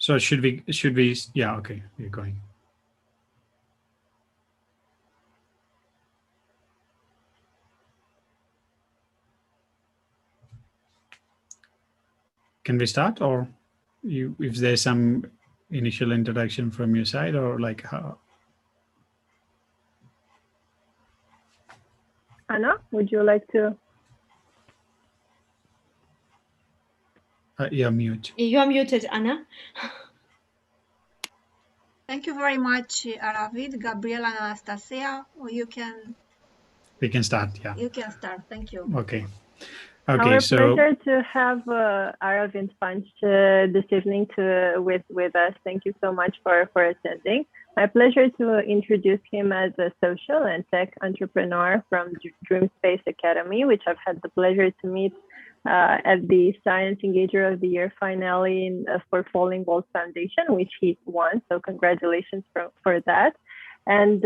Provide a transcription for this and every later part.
So should we, yeah, okay, we're going. Can we start, or if there's some initial introduction from your side, or like how? Anna, would you like to? You're mute. You're muted, Anna. Thank you very much, Aravinth, Gabriela, and Anastasia. We can start, yeah. You can start. Thank you. Okay. Our So pleasure to have Aravinth Panch this evening with us. Thank you so much for attending. My pleasure to introduce him as a social and tech entrepreneur from Dream Space Academy, which I've had the pleasure to meet at the Science Engager of the Year finale for Falling Walls Foundation, which he won. So congratulations for that. And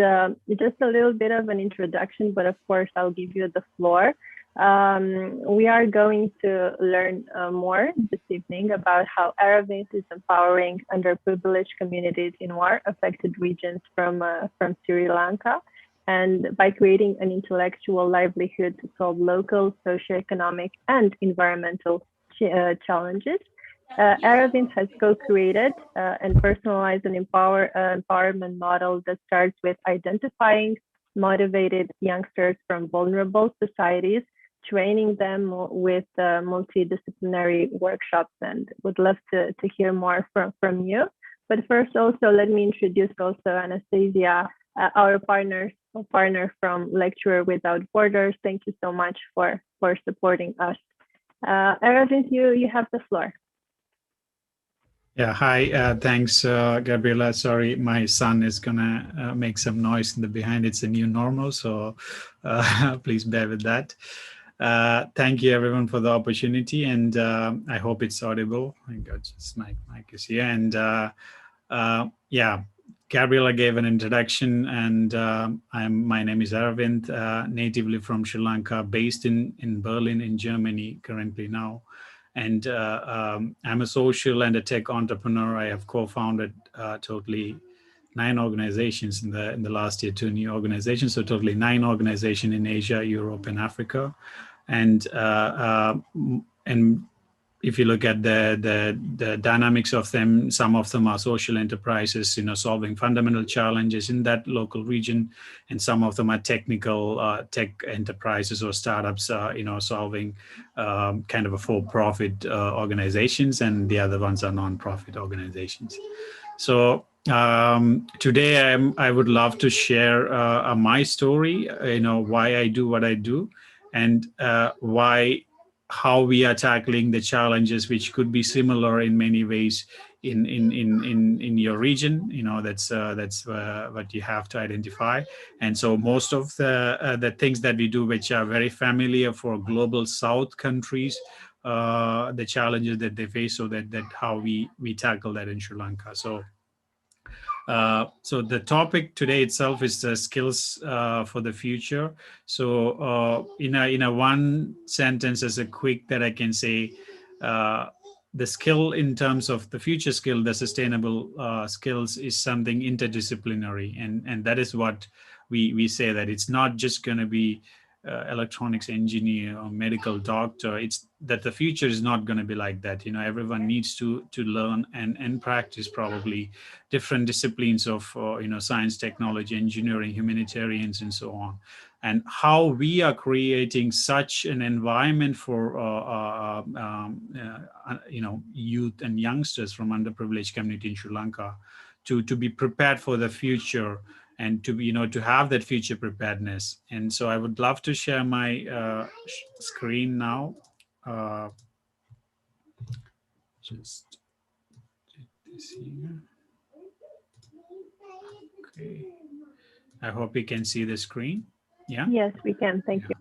just a little bit of an introduction, but of course I'll give you the floor. We are going to learn more this evening about how Aravinth is empowering underprivileged communities in war-affected regions from Sri Lanka, and by creating an intellectual livelihood to solve local socio-economic and environmental challenges. Aravinth has co-created and personalized an empowerment model that starts with identifying motivated youngsters from vulnerable societies, training them with multidisciplinary workshops, and would love to hear more from you. But first, also, let me introduce also Anastasia, our partner from Lecturer Without Borders. Thank you so much for supporting us. Aravinth, you have the floor. Yeah, hi, thanks, Gabriela. Sorry, my son is gonna make some noise in the behind. It's a new normal, so please bear with that. Thank you everyone for the opportunity, and I hope it's audible. I got just my mic is here, and yeah, Gabriela gave an introduction, and my name is Aravinth, natively from Sri Lanka, based in Berlin, in Germany, currently now. And I'm a social and a tech entrepreneur. I have co-founded totally 9 organizations in the last year, 2 new organizations, so totally 9 organizations in Asia, Europe, and Africa. And if you look at the dynamics of them, some of them are social enterprises, solving fundamental challenges in that local region, and some of them are technical tech enterprises or startups, solving kind of a for-profit organizations, and the other ones are non-profit organizations. So today I would love to share my story, why I do what I do, and how we are tackling the challenges, which could be similar in many ways in your region. That's what you have to identify. And so most of the things that we do, which are very familiar for global South countries, the challenges that they face, so that how we tackle that in Sri Lanka. So the topic today itself is the skills for the future. So in a one sentence, as a quick that I can say, the skill in terms of the future skill, the sustainable skills, is something interdisciplinary, and that is what we say, that it's not just going to be electronics engineer or medical doctor. It's that the future is not going to be like that. Everyone needs to learn and practice probably different disciplines of science, technology, engineering, humanitarians, and so on. And how we are creating such an environment for youth and youngsters from underprivileged community in Sri Lanka to be prepared for the future, and to have that future preparedness. And so I would love to share my screen now. Just take this here. Okay. I hope you can see the screen. Yeah. Yes, we can. Thank you.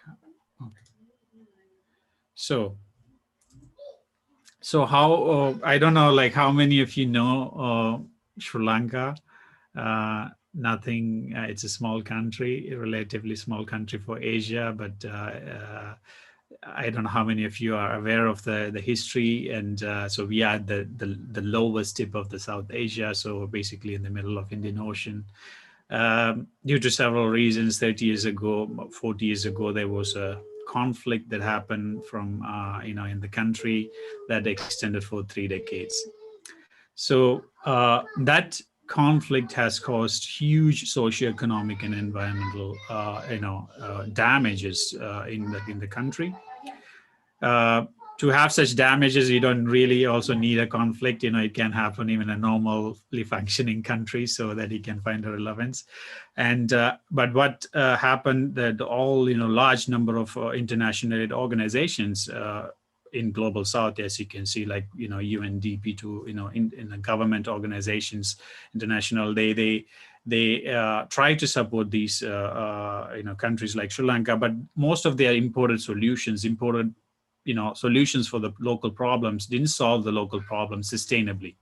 Yeah. Okay. So how I don't know, like how many of you know Sri Lanka? Nothing. It's a small country, a relatively small country for Asia, but I don't know how many of you are aware of the history, and so we are the lowest tip of the South Asia, so basically in the middle of Indian Ocean. Due to several reasons, 30 years ago, 40 years ago, there was a conflict that happened from in the country that extended for 3 decades. So that conflict has caused huge socioeconomic and environmental damages in the country. To have such damages, you don't really also need a conflict. It can happen even in a normally functioning country, so that you can find a relevance. And but what happened, that all large number of international aid organizations in global South, as you can see, like UNDP to in the government organizations, international, they try to support these countries like Sri Lanka, but most of their imported solutions for the local problems didn't solve the local problems sustainably.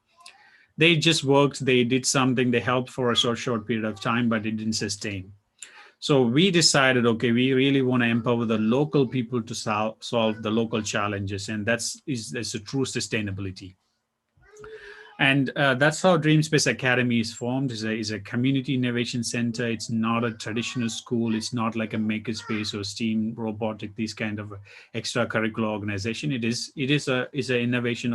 They just worked, they did something, they helped for a short period of time, but it didn't sustain. So we decided, okay, we really want to empower the local people to solve the local challenges, and that's a true sustainability. And that's how Dreamspace Academy is formed. Is a community innovation center. It's not a traditional school. It's not like a makerspace or STEAM, robotic, these kind of extracurricular organization. It is an innovation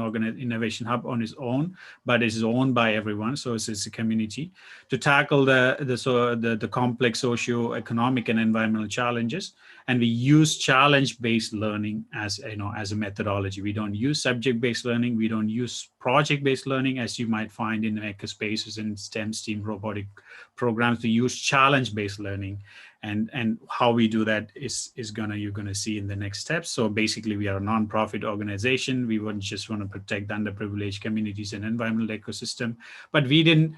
hub on its own, but it's owned by everyone. So it's a community to tackle the complex socio-economic and environmental challenges. And we use challenge-based learning as a methodology. We don't use subject-based learning. We don't use project-based learning, as you might find in makerspaces and STEM, STEAM, robotic programs. We use challenge-based learning, and how we do that you're gonna see in the next steps. So basically, we are a non-profit organization. We wouldn't just want to protect underprivileged communities and environmental ecosystem, but we didn't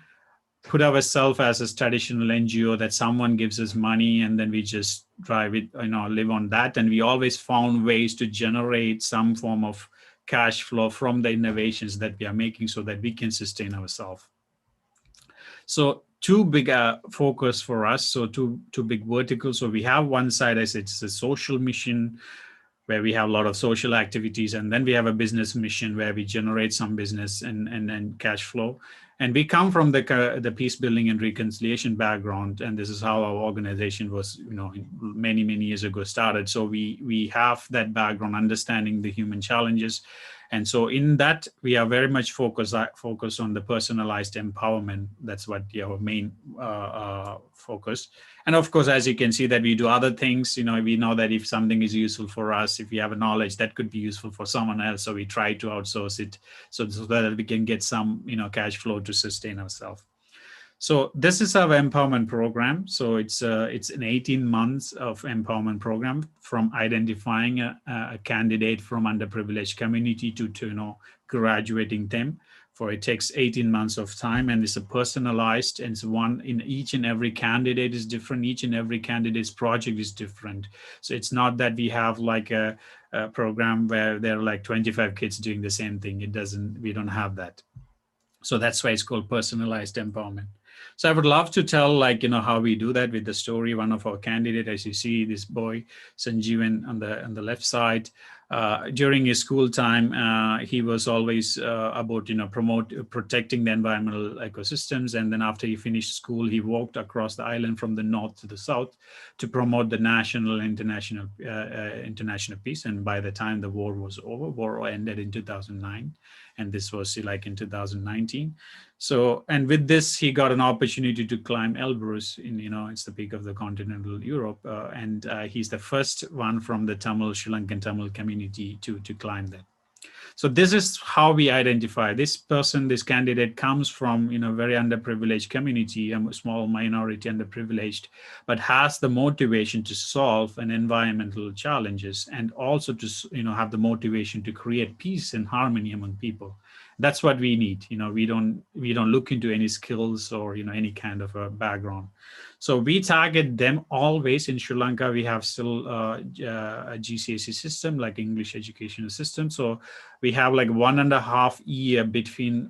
put ourselves as a traditional NGO that someone gives us money and then we just drive it, live on that. And we always found ways to generate some form of cash flow from the innovations that we are making so that we can sustain ourselves. So two big focus for us. So two big verticals. So we have one side, as it's a social mission, where we have a lot of social activities, and then we have a business mission where we generate some business and cash flow. And we come from the peace building and reconciliation background, and this is how our organization was, many years ago started. So we have that background, understanding the human challenges, and so in that we are very much focused on the personalized empowerment. That's what our main focus. And of course, as you can see, that we do other things. We know that if something is useful for us, if we have a knowledge that could be useful for someone else, so we try to outsource it so that we can get some cash flow to sustain ourselves. So this is our empowerment program. So it's an 18 months of empowerment program, from identifying a candidate from underprivileged community to graduating them. For it takes 18 months of time, and it's a personalized, and it's one in each and every candidate is different. Each and every candidate's project is different. So it's not that we have like a program where there are like 25 kids doing the same thing. We don't have that. So that's why it's called personalized empowerment. So I would love to tell how we do that with the story. One of our candidates, as you see, this boy, Sanjeevan on the left side, during his school time, he was always about, protecting the environmental ecosystems. And then after he finished school, he walked across the island from the north to the south to promote the national and international peace. And by the time the war was over, war ended in 2009. And this was like in 2019. So, and with this, he got an opportunity to climb Elbrus it's the peak of the continental Europe. And he's the first one from the Sri Lankan Tamil community to climb that. So this is how we identify this person. This candidate comes from very underprivileged community, a small minority underprivileged, but has the motivation to solve an environmental challenges, and also to have the motivation to create peace and harmony among people. That's what we need. We don't look into any skills or any kind of a background. So we target them always. In Sri Lanka, we have still a GCSE system, like English educational system. So we have like 1.5 year between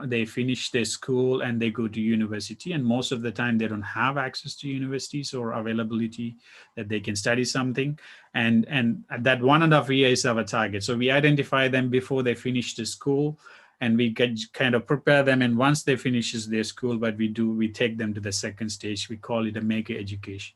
they finish their school and they go to university. And most of the time they don't have access to universities or availability that they can study something. And that 1.5 year is our target. So we identify them before they finish the school, and we kind of prepare them. And once they finishes their school, what we do, we take them to the second stage. We call it a maker education.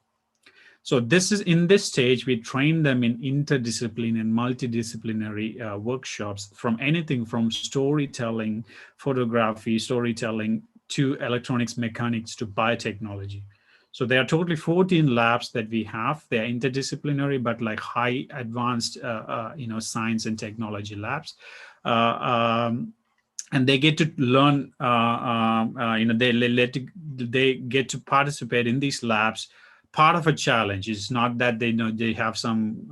So this is, in this stage, we train them in interdisciplinary and multidisciplinary workshops, from anything from storytelling, photography, storytelling, to electronics, mechanics, to biotechnology. So there are totally 14 labs that we have. They are interdisciplinary, but like high advanced, science and technology labs. And they get to learn, they get to participate in these labs, part of a challenge. It's not that they know they have some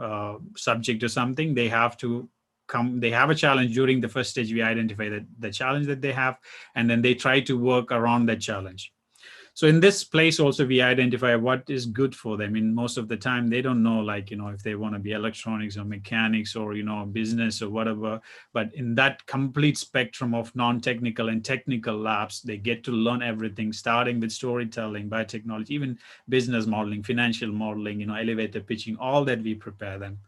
subject or something. They have to come, they have a challenge. During the first stage, we identify the challenge that they have, and then they try to work around that challenge. So in this place also, we identify what is good for them. In most of the time, they don't know, like, if they want to be electronics or mechanics or, business or whatever. But in that complete spectrum of non-technical and technical labs, they get to learn everything, starting with storytelling, biotechnology, even business modeling, financial modeling, elevator pitching, all that we prepare them.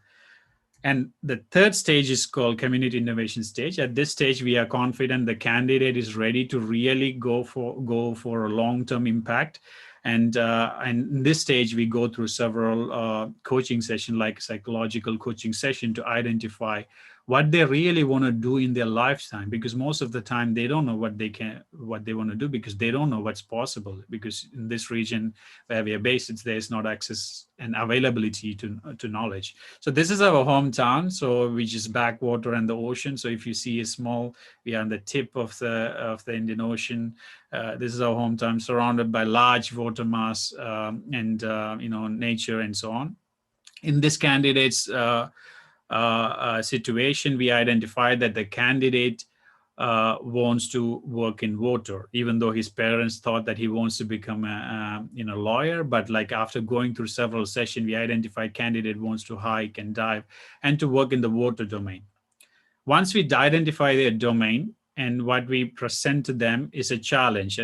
And the third stage is called community innovation stage. At this stage, we are confident the candidate is ready to really go for a long-term impact. And in this stage, we go through several coaching sessions, like psychological coaching session, to identify what they really want to do in their lifetime. Because most of the time they don't know what they want to do, because they don't know what's possible. Because in this region where we are based, there's not access and availability to knowledge. So this is our hometown, so which is backwater and the ocean. So if you see a small, we are on the tip of the Indian Ocean. This is our hometown, surrounded by large water mass and nature and so on. In this candidate's situation, we identified that the candidate wants to work in water, even though his parents thought that he wants to become a lawyer. But like after going through several sessions, we identified candidate wants to hike and dive and to work in the water domain. Once we identify their domain, and what we present to them is a challenge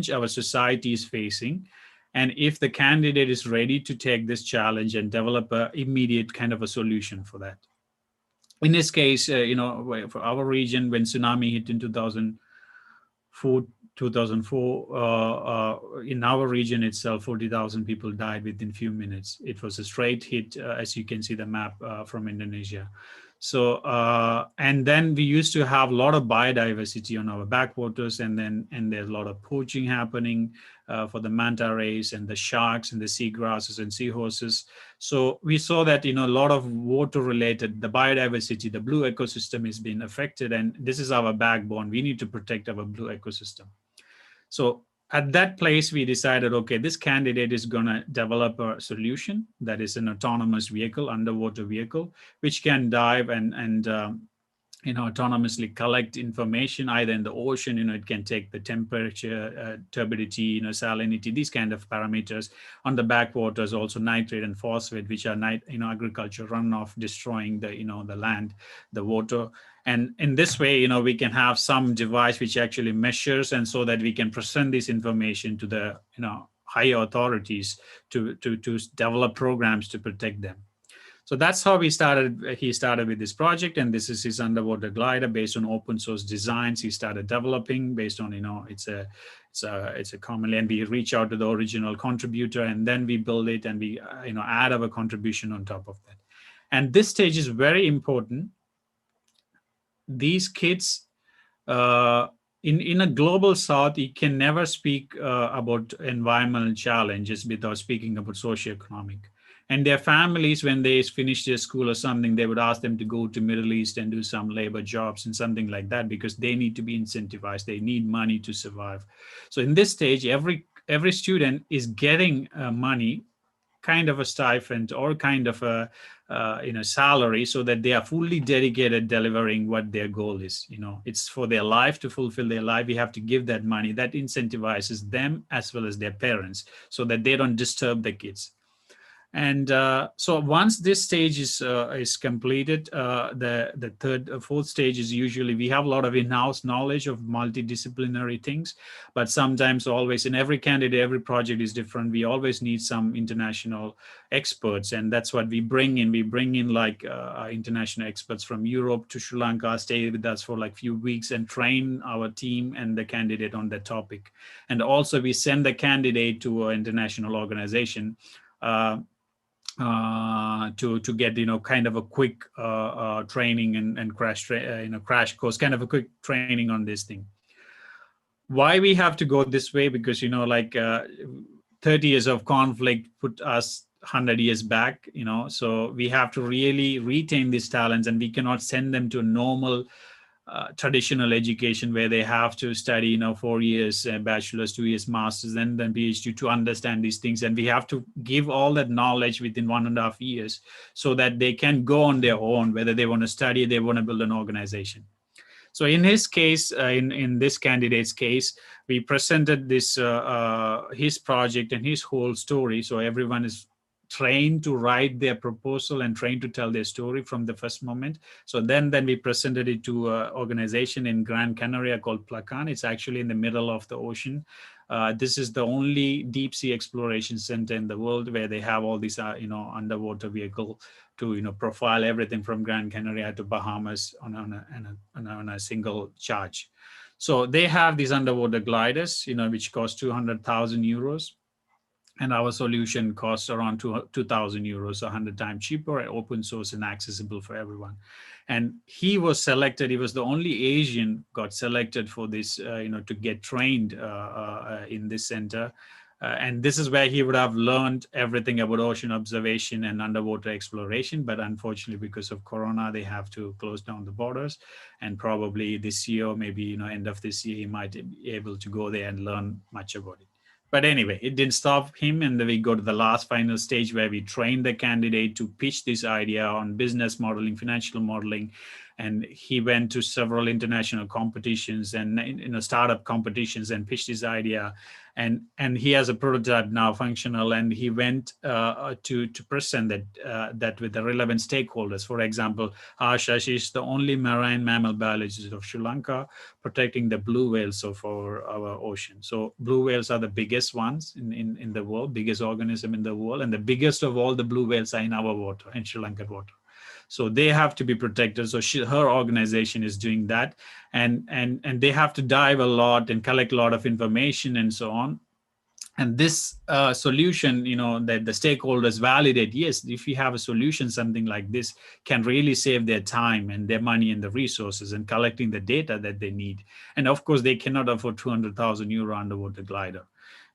our society is facing. And if the candidate is ready to take this challenge and develop an immediate kind of a solution for that. In this case, for our region, when tsunami hit in 2004, in our region itself, 40,000 people died within few minutes. It was a straight hit, as you can see the map from Indonesia. So, and then we used to have a lot of biodiversity on our backwaters, and there's a lot of poaching happening for the manta rays and the sharks and the seagrasses and seahorses. So we saw that, a lot of water related, the biodiversity, the blue ecosystem is being affected, and this is our backbone. We need to protect our blue ecosystem. So at that place, we decided, okay, this candidate is going to develop a solution that is an autonomous vehicle, underwater vehicle, which can dive and autonomously collect information either in the ocean. It can take the temperature, turbidity, salinity, these kind of parameters. On the backwaters, also nitrate and phosphate, which are agriculture runoff, destroying the land, the water. And in this way, we can have some device which actually measures, and so that we can present this information to the higher authorities to develop programs to protect them. So that's how he started with this project, and this is his underwater glider based on open source designs. He started developing based on, it's a commonly, and we reach out to the original contributor, and then we build it, and we add our contribution on top of that. And this stage is very important. These kids in a global South, you can never speak about environmental challenges without speaking about socioeconomic. And their families, when they finish their school or something, they would ask them to go to Middle East and do some labor jobs and something like that, because they need to be incentivized. They need money to survive. So in this stage, every student is getting money kind of a stipend or kind of a salary, so that they are fully dedicated delivering what their goal is. It's for their life, to fulfill their life. We have to give that money. That incentivizes them as well as their parents, so that they don't disturb the kids. And so once this stage is completed, the third, fourth stage is usually we have a lot of in-house knowledge of multidisciplinary things, but sometimes always in every candidate, every project is different. We always need some international experts, and that's what we bring in. We bring in like international experts from Europe to Sri Lanka, stay with us for like few weeks and train our team and the candidate on that topic. And also we send the candidate to an international organization to get kind of a quick training and crash course, kind of a quick training on this thing. Why we have to go this way? Because 30 years of conflict put us 100 years back, so we have to really retain these talents, and we cannot send them to a normal traditional education where they have to study 4 years bachelor's, 2 years master's, and then PhD to understand these things. And we have to give all that knowledge within 1.5 years, so that they can go on their own, whether they want to study, they want to build an organization. So in his case, in this candidate's case, we presented this his project and his whole story. So everyone is trained to write their proposal and trained to tell their story from the first moment. So then we presented it to an organization in Gran Canaria called Placan. It's actually in the middle of the ocean. This is the only deep sea exploration center in the world where they have all these underwater vehicle to profile everything from Gran Canaria to Bahamas on a single charge. So they have these underwater gliders, which cost 200,000 euros. And our solution costs around 2,000 euros, 100 times cheaper, open source and accessible for everyone. And he was selected. He was the only Asian got selected for this, to get trained in this center. And this is where he would have learned everything about ocean observation and underwater exploration. But unfortunately, because of Corona, they have to close down the borders. And probably this year, maybe end of this year, he might be able to go there and learn much about it. But anyway, it didn't stop him. And then we go to the last final stage where we train the candidate to pitch this idea on business modeling, financial modeling. And he went to several international competitions and startup competitions and pitched his idea. And he has a prototype now functional, and he went to present that with the relevant stakeholders. For example, Asha, she's the only marine mammal biologist of Sri Lanka protecting the blue whales of our ocean. So blue whales are the biggest ones in the world, biggest organism in the world, and the biggest of all the blue whales are in our water, in Sri Lankan water. So they have to be protected. So her organization is doing that, and they have to dive a lot and collect a lot of information and so on. And this solution, that the stakeholders validate, yes, if you have a solution, something like this can really save their time and their money and the resources and collecting the data that they need. And of course, they cannot afford 200,000 euro underwater glider.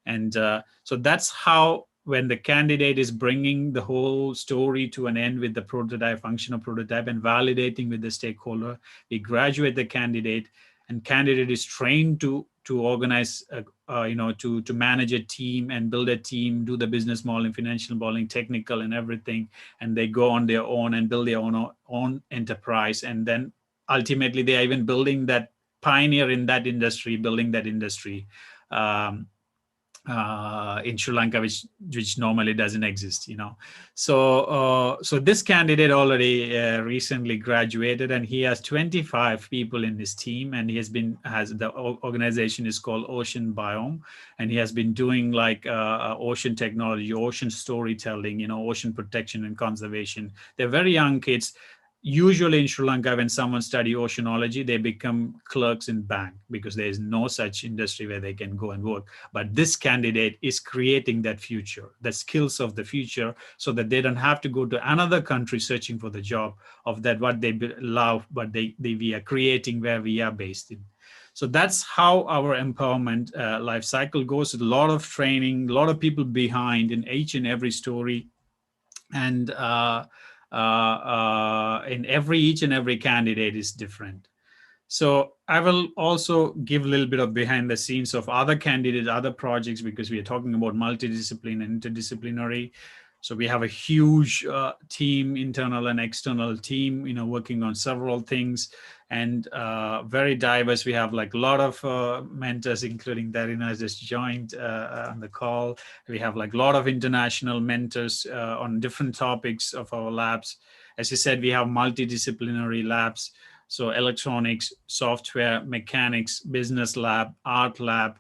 And so that's how, when the candidate is bringing the whole story to an end with the prototype, functional prototype, and validating with the stakeholder, we graduate the candidate, and candidate is trained to organize, to manage a team and build a team, do the business modeling, financial modeling, technical and everything. And they go on their own and build their own enterprise. And then ultimately they are even building that pioneer in that industry, building that industry. In Sri Lanka, which normally doesn't exist, So this candidate already recently graduated, and he has 25 people in his team, and he has the organization is called Ocean Biome, and he has been doing like ocean technology, ocean storytelling, ocean protection and conservation. They're very young kids. Usually in Sri Lanka, when someone study oceanology, they become clerks in bank because there is no such industry where they can go and work. But this candidate is creating that future, the skills of the future, so that they don't have to go to another country searching for the job of that what they love, but we are creating where we are based in. So that's how our empowerment life cycle goes. A lot of training, a lot of people behind in each and every story, and in each and every candidate is different. So I will also give a little bit of behind the scenes of other candidates, other projects, because we are talking about multidiscipline and interdisciplinary. So we have a huge team, internal and external team, working on several things, and very diverse. We have like a lot of mentors, including Darina has just joined on the call. We have like a lot of international mentors on different topics of our labs. As you said, we have multidisciplinary labs. So electronics, software, mechanics, business lab, art lab,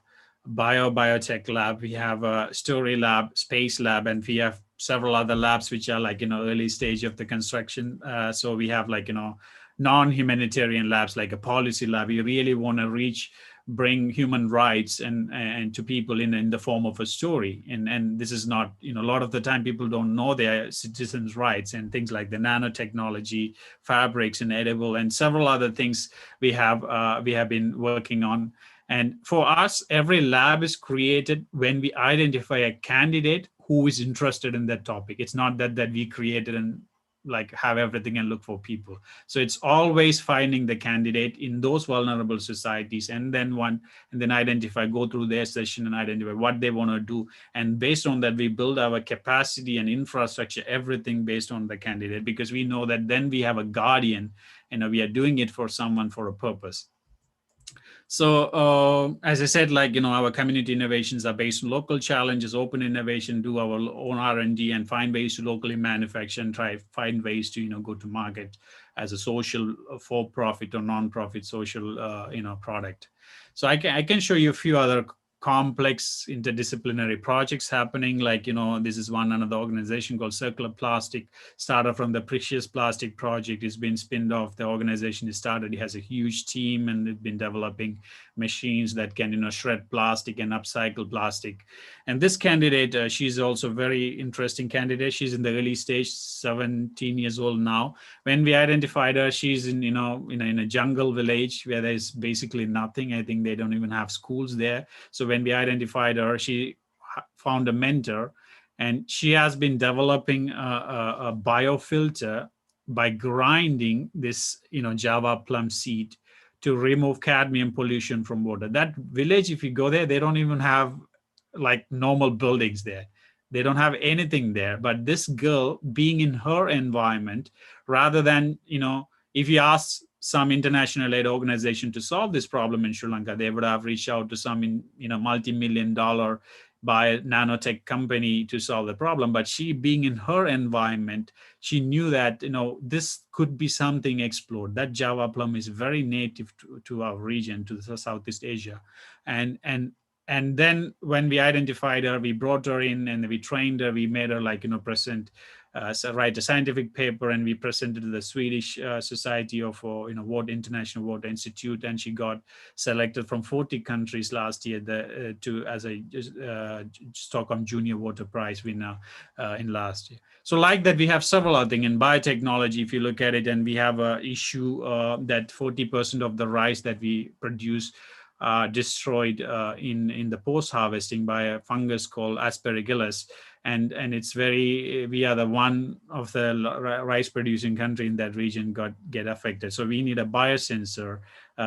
biotech lab. We have a story lab, space lab, and we have several other labs which are like early stage of the construction. So we have like non-humanitarian labs, like a policy lab. We really want to bring human rights and to people in the form of a story. And this is not, a lot of the time people don't know their citizens' rights, and things like the nanotechnology, fabrics, and edible, and several other things we have been working on. And for us, every lab is created when we identify a candidate who is interested in that topic. It's not that we created and like have everything and look for people. So it's always finding the candidate in those vulnerable societies, and then go through their session and identify what they want to do. And based on that, we build our capacity and infrastructure, everything based on the candidate, because we know that then we have a guardian, and we are doing it for someone for a purpose. So as I said, like, our community innovations are based on local challenges, open innovation, do our own R&D, and find ways to locally manufacture and find ways to, go to market as a social for-profit or non-profit social, product. So I can show you a few other complex interdisciplinary projects happening. Like, this is another organization called Circular Plastic, started from the Precious Plastic Project. It's been spinned off. The organization is started. It has a huge team, and it's been developing machines that can, shred plastic and upcycle plastic. And this candidate, she's also a very interesting candidate. She's in the early stage, 17 years old now. When we identified her, she's in a jungle village where there's basically nothing. I think they don't even have schools there. So when we identified her, she found a mentor, and she has been developing a biofilter by grinding this Java plum seed to remove cadmium pollution from water. That village, if you go there, they don't even have like normal buildings there. They don't have anything there. But this girl, being in her environment, rather than, if you ask some international aid organization to solve this problem in Sri Lanka, they would have reached out to some, multi-million-dollar by nanotech company to solve the problem. But she, being in her environment, she knew that, this could be something explored. That Java plum is very native to our region, to the Southeast Asia. And then when we identified her, we brought her in and we trained her. We made her write a scientific paper, and we presented to the Swedish Society of International Water Institute, and she got selected from 40 countries last year as a Stockholm Junior Water Prize winner in last year. So like that, we have several other things in biotechnology. If you look at it, and we have an issue that 40% of the rice that we produce destroyed in the post-harvesting by a fungus called Aspergillus. And it's we are the one of the rice producing country in that region get affected. So we need a biosensor,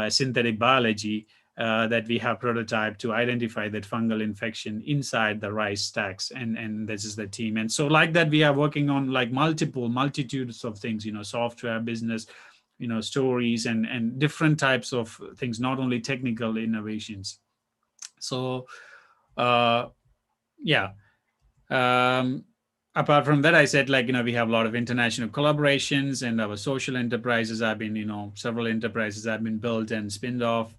synthetic biology that we have prototyped to identify that fungal infection inside the rice stacks. And this is the team. And so like that, we are working on like multitudes of things, software, business, stories, and different types of things, not only technical innovations. So yeah. Apart from that, I said, like, we have a lot of international collaborations, and our social enterprises have been, several enterprises have been built and spinned off.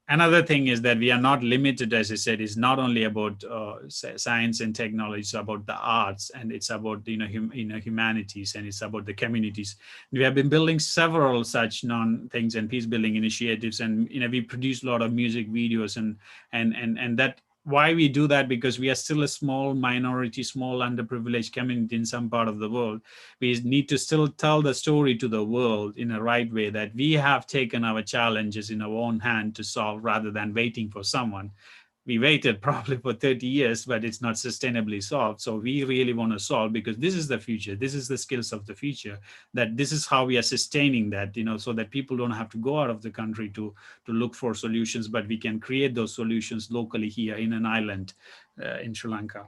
Another thing is that we are not limited, as I said, is not only about science and technology, it's about the arts, and it's about, humanities, and it's about the communities. We have been building several such things and peace building initiatives, and, we produce a lot of music videos and that. Why we do that? Because we are still a small minority, small underprivileged community in some part of the world. We need to still tell the story to the world in a right way, that we have taken our challenges in our own hand to solve, rather than waiting for someone. We waited probably for 30 years, but it's not sustainably solved. So we really want to solve, because this is the future. This is the skills of the future, that this is how we are sustaining that, so that people don't have to go out of the country to look for solutions, but we can create those solutions locally here in an island in Sri Lanka.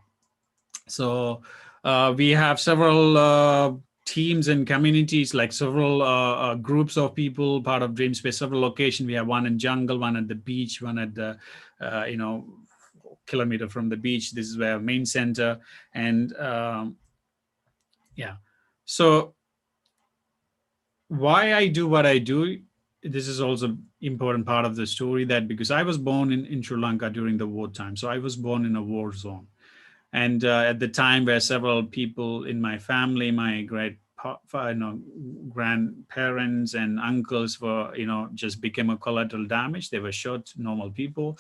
So We have several teams and communities, like several groups of people, part of Dreamspace, several locations. We have one in jungle, one at the beach, one at the, kilometer from the beach. This is where main center. And yeah, so why I do what I do, this is also important part of the story, that because I was born in Sri Lanka during the wartime. So I was born in a war zone. And at the time, where several people in my family, my grandparents and uncles were, just became a collateral damage. They were shot, normal people,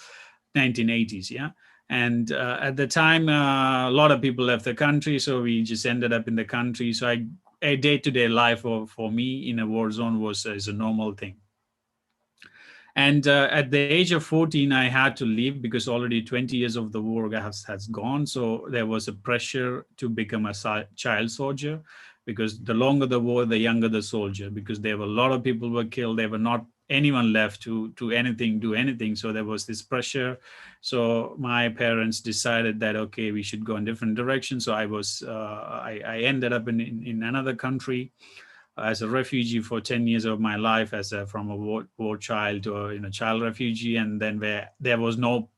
1980s, yeah. And at the time, a lot of people left the country, so we just ended up in the country. So a day-to-day life for me in a war zone is a normal thing. And at the age of 14, I had to leave because already 20 years of the war has gone. So there was a pressure to become a child soldier, because the longer the war, the younger the soldier, because there were a lot of people were killed. There were not anyone left to do anything. So there was this pressure. So my parents decided that, okay, we should go in different directions. So I ended up in another country as a refugee for 10 years of my life, from a war child to a child refugee. And then where there was no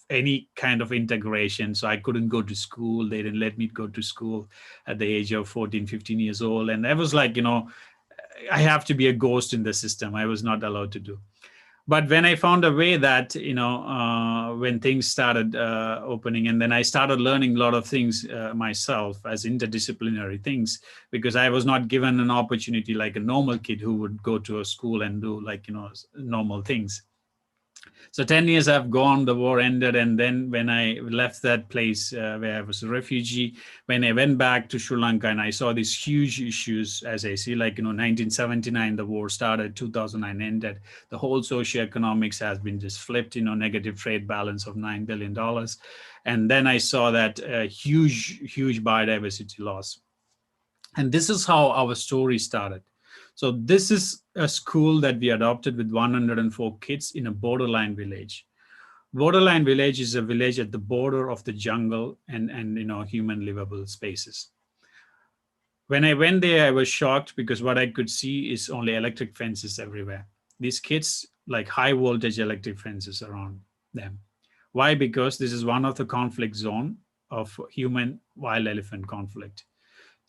any kind of integration, so I couldn't go to school. They didn't let me go to school at the age of 14, 15 years old. And I was like, I have to be a ghost in the system. I was not allowed to do. But when I found a way that, when things started opening, and then I started learning a lot of things myself as interdisciplinary things, because I was not given an opportunity like a normal kid who would go to a school and do normal things. So 10 years have gone, the war ended. And then when I left that place where I was a refugee, when I went back to Sri Lanka and I saw these huge issues, as I see, 1979, the war started, 2009 ended. The whole socio-economics has been just flipped, negative trade balance of $9 billion. And then I saw that huge biodiversity loss. And this is how our story started. So this is a school that we adopted with 104 kids in a borderline village. Borderline village is a village at the border of the jungle and human livable spaces. When I went there, I was shocked because what I could see is only electric fences everywhere. These kids like high voltage electric fences around them. Why? Because this is one of the conflict zone of human wild elephant conflict.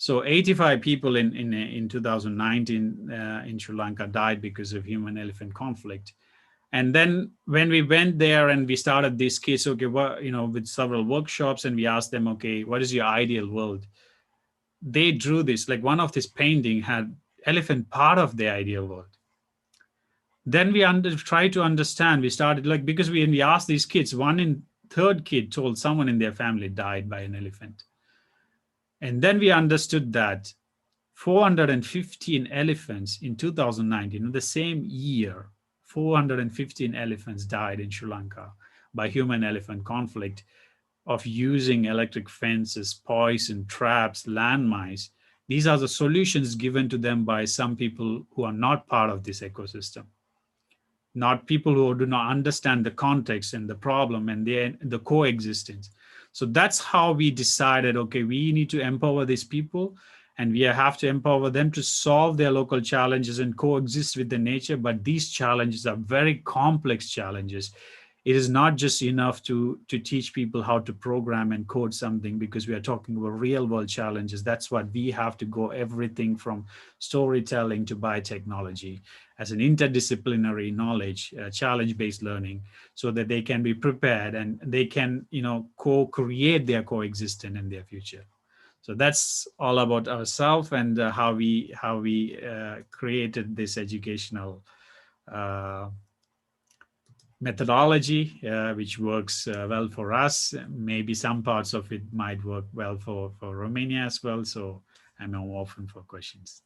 So 85 people in 2019 in Sri Lanka died because of human-elephant conflict. And then when we went there and we started these kids, okay, with several workshops, and we asked them, okay, what is your ideal world? They drew this, like one of this painting had elephant part of the ideal world. Then we tried to understand. We started because we asked these kids, one in third kid told someone in their family died by an elephant. And then we understood that 415 elephants in 2019, the same year, 415 elephants died in Sri Lanka by human-elephant conflict of using electric fences, poison, traps, landmines. These are the solutions given to them by some people who are not part of this ecosystem, not people who do not understand the context and the problem and the coexistence. So that's how we decided, okay, we need to empower these people, and we have to empower them to solve their local challenges and coexist with the nature. But these challenges are very complex challenges. It is not just enough to teach people how to program and code something, because we are talking about real world challenges. That's what we have to go, everything from storytelling to biotechnology as an interdisciplinary knowledge, challenge-based learning, so that they can be prepared and they can, co-create their coexistence in their future. So that's all about ourselves and how we created this educational methodology, which works well for us. Maybe some parts of it might work well for Romania as well. So I'm open for questions.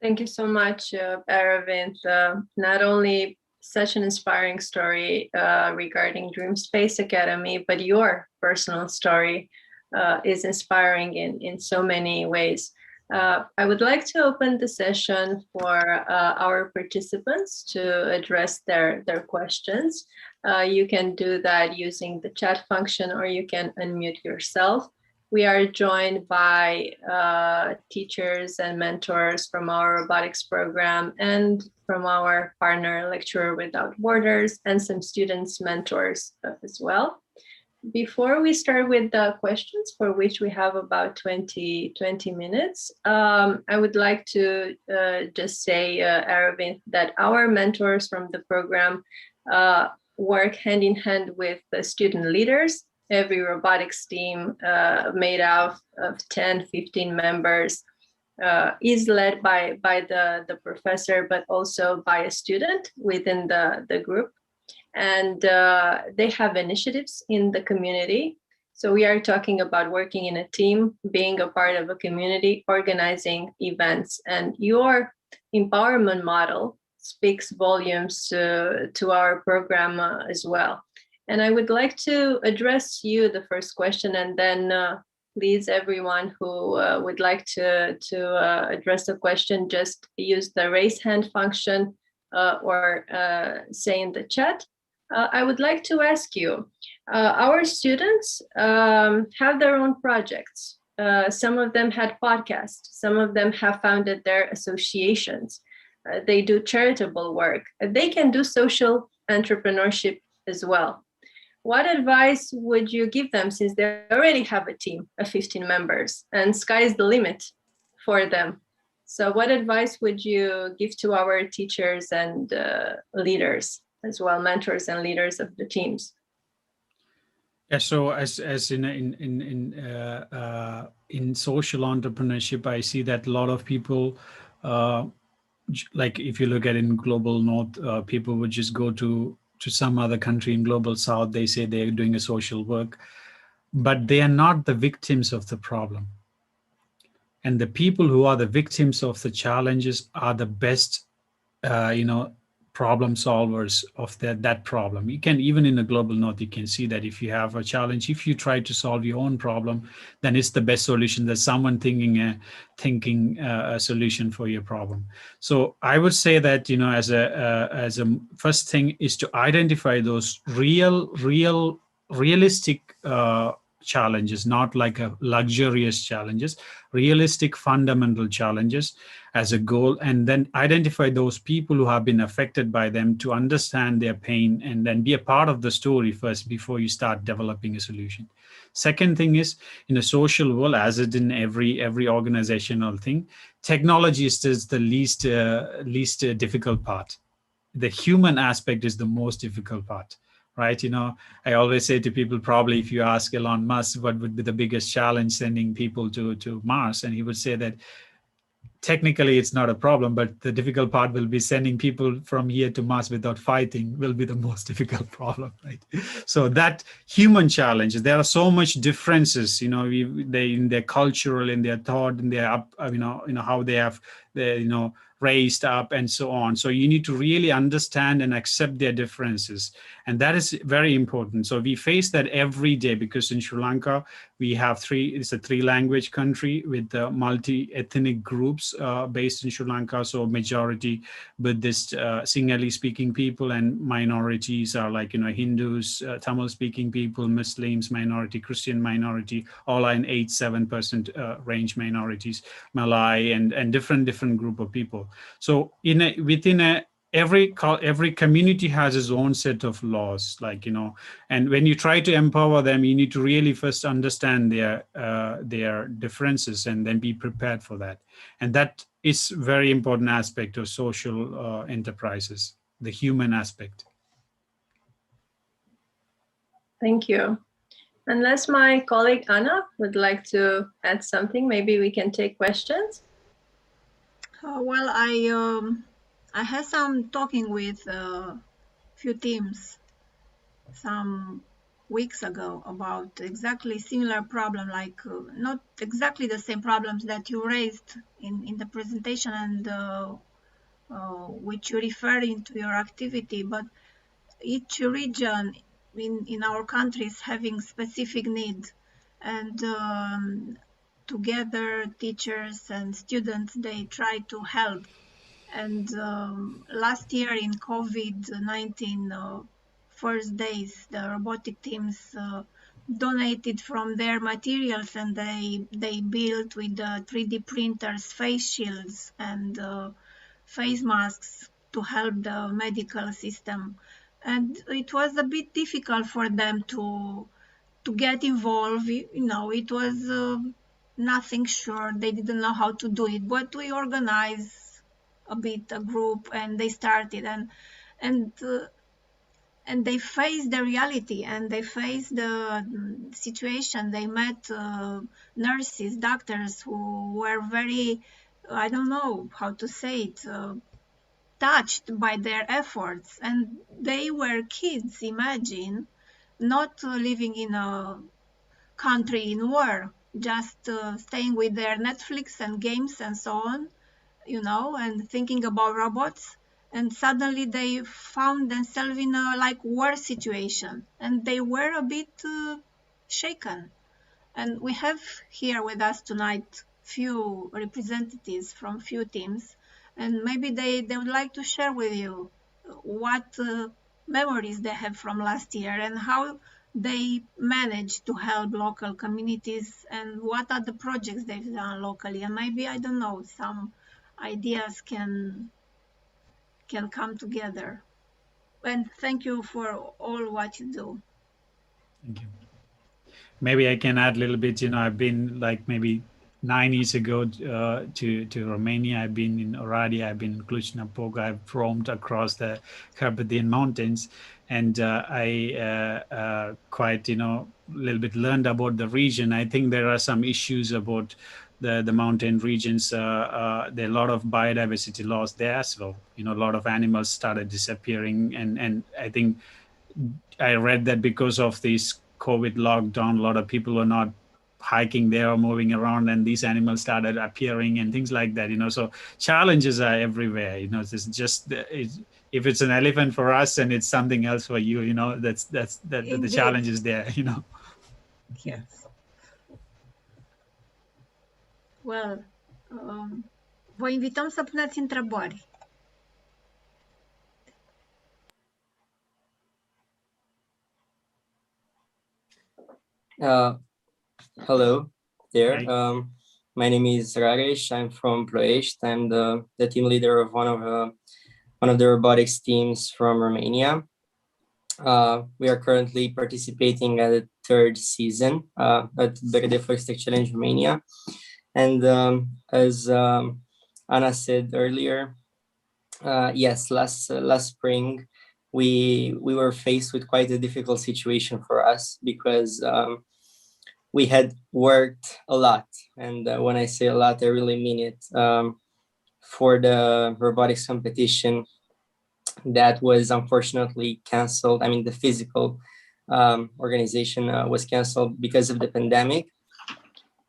Thank you so much, Aravinth. Not only such an inspiring story regarding Dreamspace Academy, but your personal story is inspiring in so many ways. I would like to open the session for our participants to address their questions. You can do that using the chat function, or you can unmute yourself. We are joined by teachers and mentors from our robotics program and from our partner Lecturer Without Borders, and some students mentors as well. Before we start with the questions, for which we have about 20 minutes, I would like to just say, Aravinth, that our mentors from the program work hand in hand with the student leaders. Every robotics team made out of 10, 15 members is led by the professor, but also by a student within the group. And they have initiatives in the community. So we are talking about working in a team, being a part of a community, organizing events, and your empowerment model speaks volumes to our program as well. And I would like to address you the first question, and then please, everyone who would like to address the question, just use the raise hand function or say in the chat. I would like to ask you, our students have their own projects. Some of them had podcasts. Some of them have founded their associations. They do charitable work. They can do social entrepreneurship as well. What advice would you give them, since they already have a team of 15 members and sky's the limit for them? So what advice would you give to our teachers and leaders as well, mentors and leaders of the teams? Yeah, so as in social entrepreneurship, I see that a lot of people, like if you look at in global north, people would just go to some other country in global south. They say they're doing a social work, but they are not the victims of the problem. And the people who are the victims of the challenges are the best, problem solvers of that problem. You can, even in the global north, you can see that if you have a challenge, if you try to solve your own problem, then it's the best solution. There's someone thinking a solution for your problem. So I would say that, as a first thing is to identify those realistic challenges, not like a luxurious challenges, realistic fundamental challenges as a goal, and then identify those people who have been affected by them, to understand their pain and then be a part of the story first before you start developing a solution. Second thing is, in a social world, as it in every organizational thing, technology is the least difficult part. The human aspect is the most difficult part, right? I always say to people, probably if you ask Elon Musk what would be the biggest challenge sending people to Mars, and he would say that technically it's not a problem, but the difficult part will be sending people from here to Mars without fighting will be the most difficult problem, right? So that human challenges, there are so much differences, they in their cultural, in their thought, in their how they have raised up and so on. So you need to really understand and accept their differences. And that is very important. So we face that every day, because in Sri Lanka, we have it's a 3-language country with multi-ethnic groups based in Sri Lanka. So majority Buddhist, Sinhalese speaking people, and minorities are like, Hindus, Tamil speaking people, Muslims, minority, Christian minority, all are in 8-7% range minorities, Malay, and different group of people. So within every community has its own set of laws, and when you try to empower them, you need to really first understand their differences and then be prepared for that. And that is very important aspect of social enterprises, the human aspect. Thank you. Unless my colleague Anna would like to add something, maybe we can take questions. Well, I had some talking with a few teams some weeks ago about exactly similar problem, like not exactly the same problems that you raised in the presentation and which you refer into your activity, but each region in our countries having specific needs. And together, teachers and students, they try to help. And last year in COVID-19 first days, the robotic teams donated from their materials, and they built with the 3D printers face shields and face masks to help the medical system. And it was a bit difficult for them to get involved. It was nothing sure. They didn't know how to do it, but we organized a bit a group, and they started, and they faced the reality, and they faced the situation. They met nurses, doctors who were very, I don't know how to say it, touched by their efforts. And they were kids, imagine, not living in a country in war, just staying with their Netflix and games and so on, and thinking about robots. And suddenly they found themselves in a war situation, and they were a bit shaken. And we have here with us tonight few representatives from few teams, and maybe they would like to share with you what memories they have from last year and how they managed to help local communities, and what are the projects they've done locally. And maybe, I don't know, some ideas can come together. And thank you for all what you do. Thank you. Maybe I can add a little bit. I've been maybe 9 years ago to Romania. I've been in Oradea, I've been in Cluj-Napoca, I've roamed across the Carpathian Mountains, and I quite, a little bit learned about the region. I think there are some issues about the mountain regions. There are a lot of biodiversity loss there as well. A lot of animals started disappearing, and I think I read that because of this COVID lockdown, a lot of people were not hiking there or moving around, and these animals started appearing and things like that. So challenges are everywhere. It's just if it's an elephant for us and it's something else for you, that's the challenge is there. Yes. Well, vă invităm să puneți întrebări. Hello there. Hi. My name is Raresh. I'm from Ploiești. I'm the team leader of one of the robotics teams from Romania. We are currently participating at the third season at Verde First Tech Challenge Romania. And as Anna said earlier, yes, last spring we were faced with quite a difficult situation for us, because we had worked a lot, and when I say a lot, I really mean it, for the robotics competition that was unfortunately canceled. I mean, the physical organization was canceled because of the pandemic,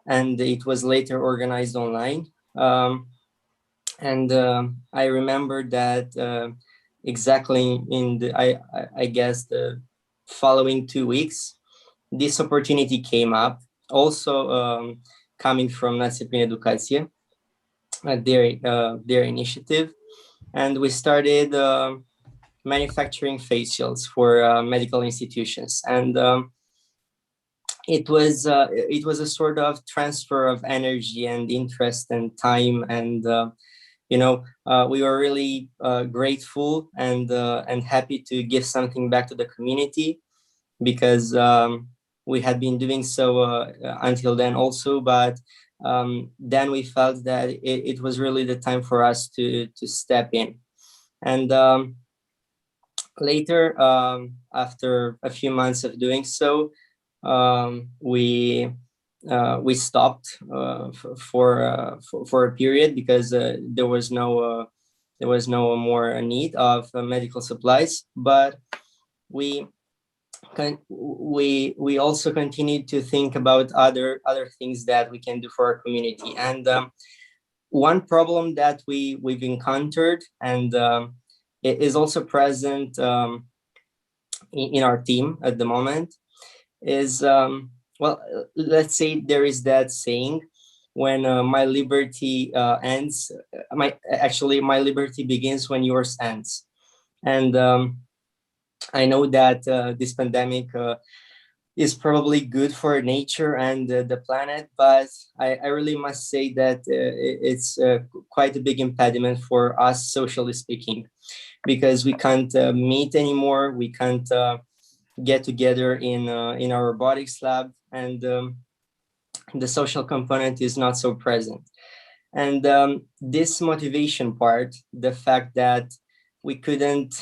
and it was later organized online. And I remember that exactly in I guess the following 2 weeks, this opportunity came up, also coming from Nația Educație, their initiative, and we started manufacturing face shields for medical institutions. And it was a sort of transfer of energy and interest and time, and we were really grateful and happy to give something back to the community, because we had been doing so until then also, but then we felt that it was really the time for us to step in. And later, after a few months of doing so, we stopped for a period, because there was no more need of medical supplies. But we also continued to think about other things that we can do for our community. And one problem that we've encountered, and it is also present in our team at the moment, is well, let's say there is that saying when my liberty ends. My liberty begins when yours ends. And I know that this pandemic is probably good for nature and the planet, but I really must say that it's quite a big impediment for us, socially speaking, because we can't meet anymore. We can't get together in our robotics lab, and the social component is not so present. And this motivation part, the fact that we couldn't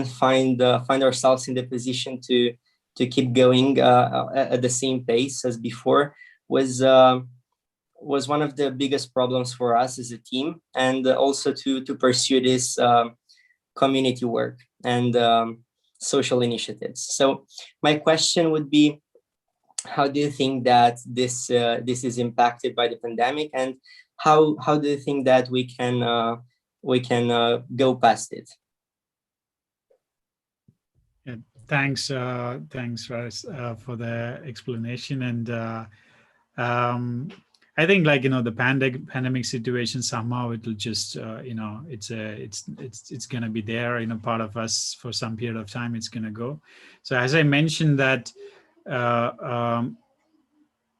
find ourselves in the position to keep going at the same pace as before, was one of the biggest problems for us as a team, and also to pursue this community work and social initiatives. So my question would be, how do you think that this is impacted by the pandemic, and how do you think that we can go past it? Yeah, thanks, Ras, for the explanation. And I think, like, the pandemic situation, somehow it will just it's gonna be there, part of us for some period of time. It's gonna go. So as I mentioned that.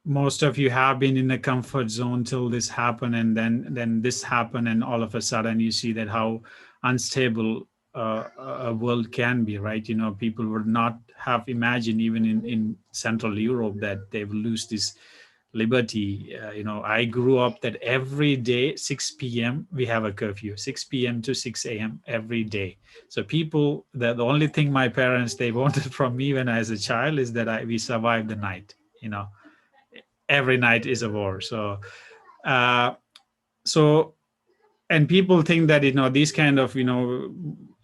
Most of you have been in a comfort zone till this happened, and then this happened, and all of a sudden you see that how unstable a world can be, right? People would not have imagined, even in Central Europe, that they will lose this liberty. I grew up that every day 6 p.m. we have a curfew, 6 p.m. to 6 a.m. every day. So people, the only thing my parents, they wanted from me when I was a child is that we survive the night. Every night is a war. So and people think that these kind of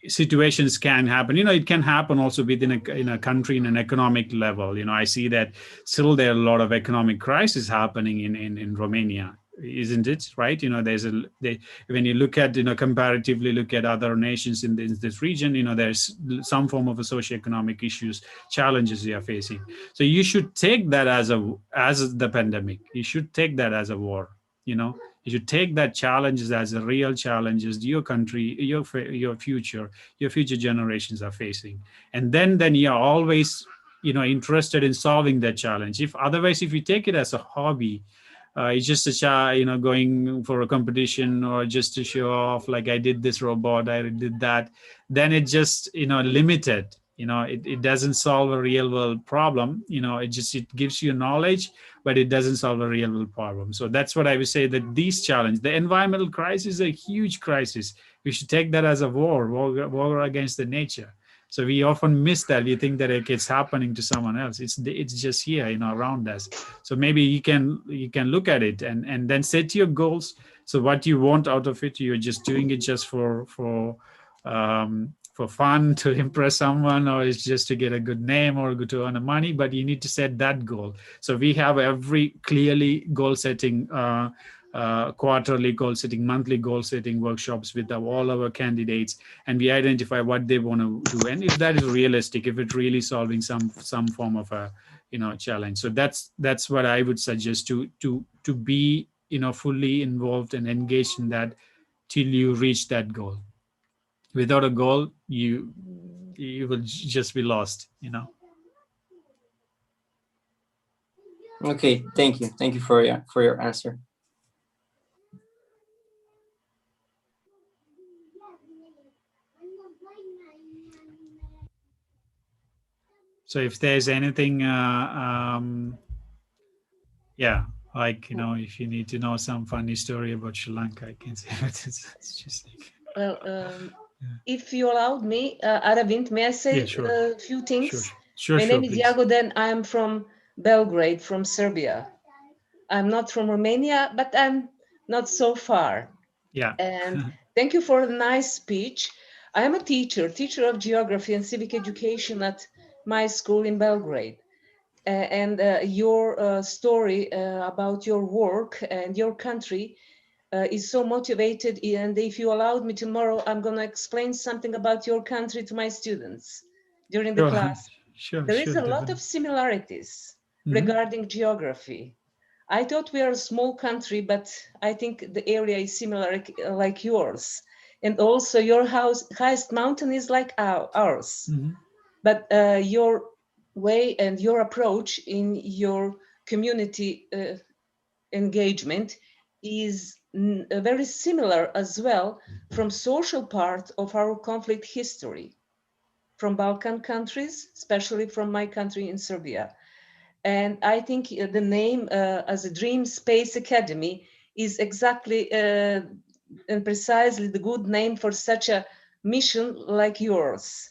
situations can happen. It can happen also within a country in an economic level. I see that still there are a lot of economic crisis happening in Romania, isn't it? Right? When you look at comparatively look at other nations in this region, there's some form of a socio-economic issues, challenges we are facing. So you should take that as the pandemic. You should take that as a war. You should take that challenges as a real challenges your country, your future generations are facing. And then you're always interested in solving that challenge. Otherwise, if you take it as a hobby, it's just going for a competition or just to show off, like I did this robot, I did that, then it just limited. It doesn't solve a real world problem. It gives you knowledge, but it doesn't solve a real world problem. So that's what I would say, that these challenges, the environmental crisis is a huge crisis. We should take that as a war against the nature. So we often miss that. We think that it's happening to someone else. It's just here, around us. So maybe you can look at it and then set your goals. So what you want out of it, you're just doing it just for fun, to impress someone, or it's just to get a good name or to earn money, but you need to set that goal. So we have every clearly goal setting, quarterly goal setting, monthly goal setting workshops with all our candidates, and we identify what they want to do, and if that is realistic, if it's really solving some form of a challenge. So that's what I would suggest, to be fully involved and engaged in that till you reach that goal. Without a goal, you will just be lost. Okay, thank you for your answer. So if there's anything, like if you need to know some funny story about Sri Lanka, I can say. But it's just like, well, if you allowed me, Aravinth, may I say a few things? Sure. My name is Please. Jagoden. I am from Belgrade, from Serbia. I'm not from Romania, but I'm not so far. Yeah. And thank you for a nice speech. I am a teacher of geography and civic education at my school in Belgrade. And your story about your work and your country is so motivated. And if you allowed me, tomorrow I'm going to explain something about your country to my students during the class. There is a lot of similarities regarding geography. I thought we are a small country, but I think the area is similar like yours. And also your highest mountain is like ours. Mm-hmm. But your way and your approach in your community engagement is very similar as well from social part of our conflict history, from Balkan countries, especially from my country in Serbia. And I think the name as a Dream Space Academy is exactly and precisely the good name for such a mission like yours.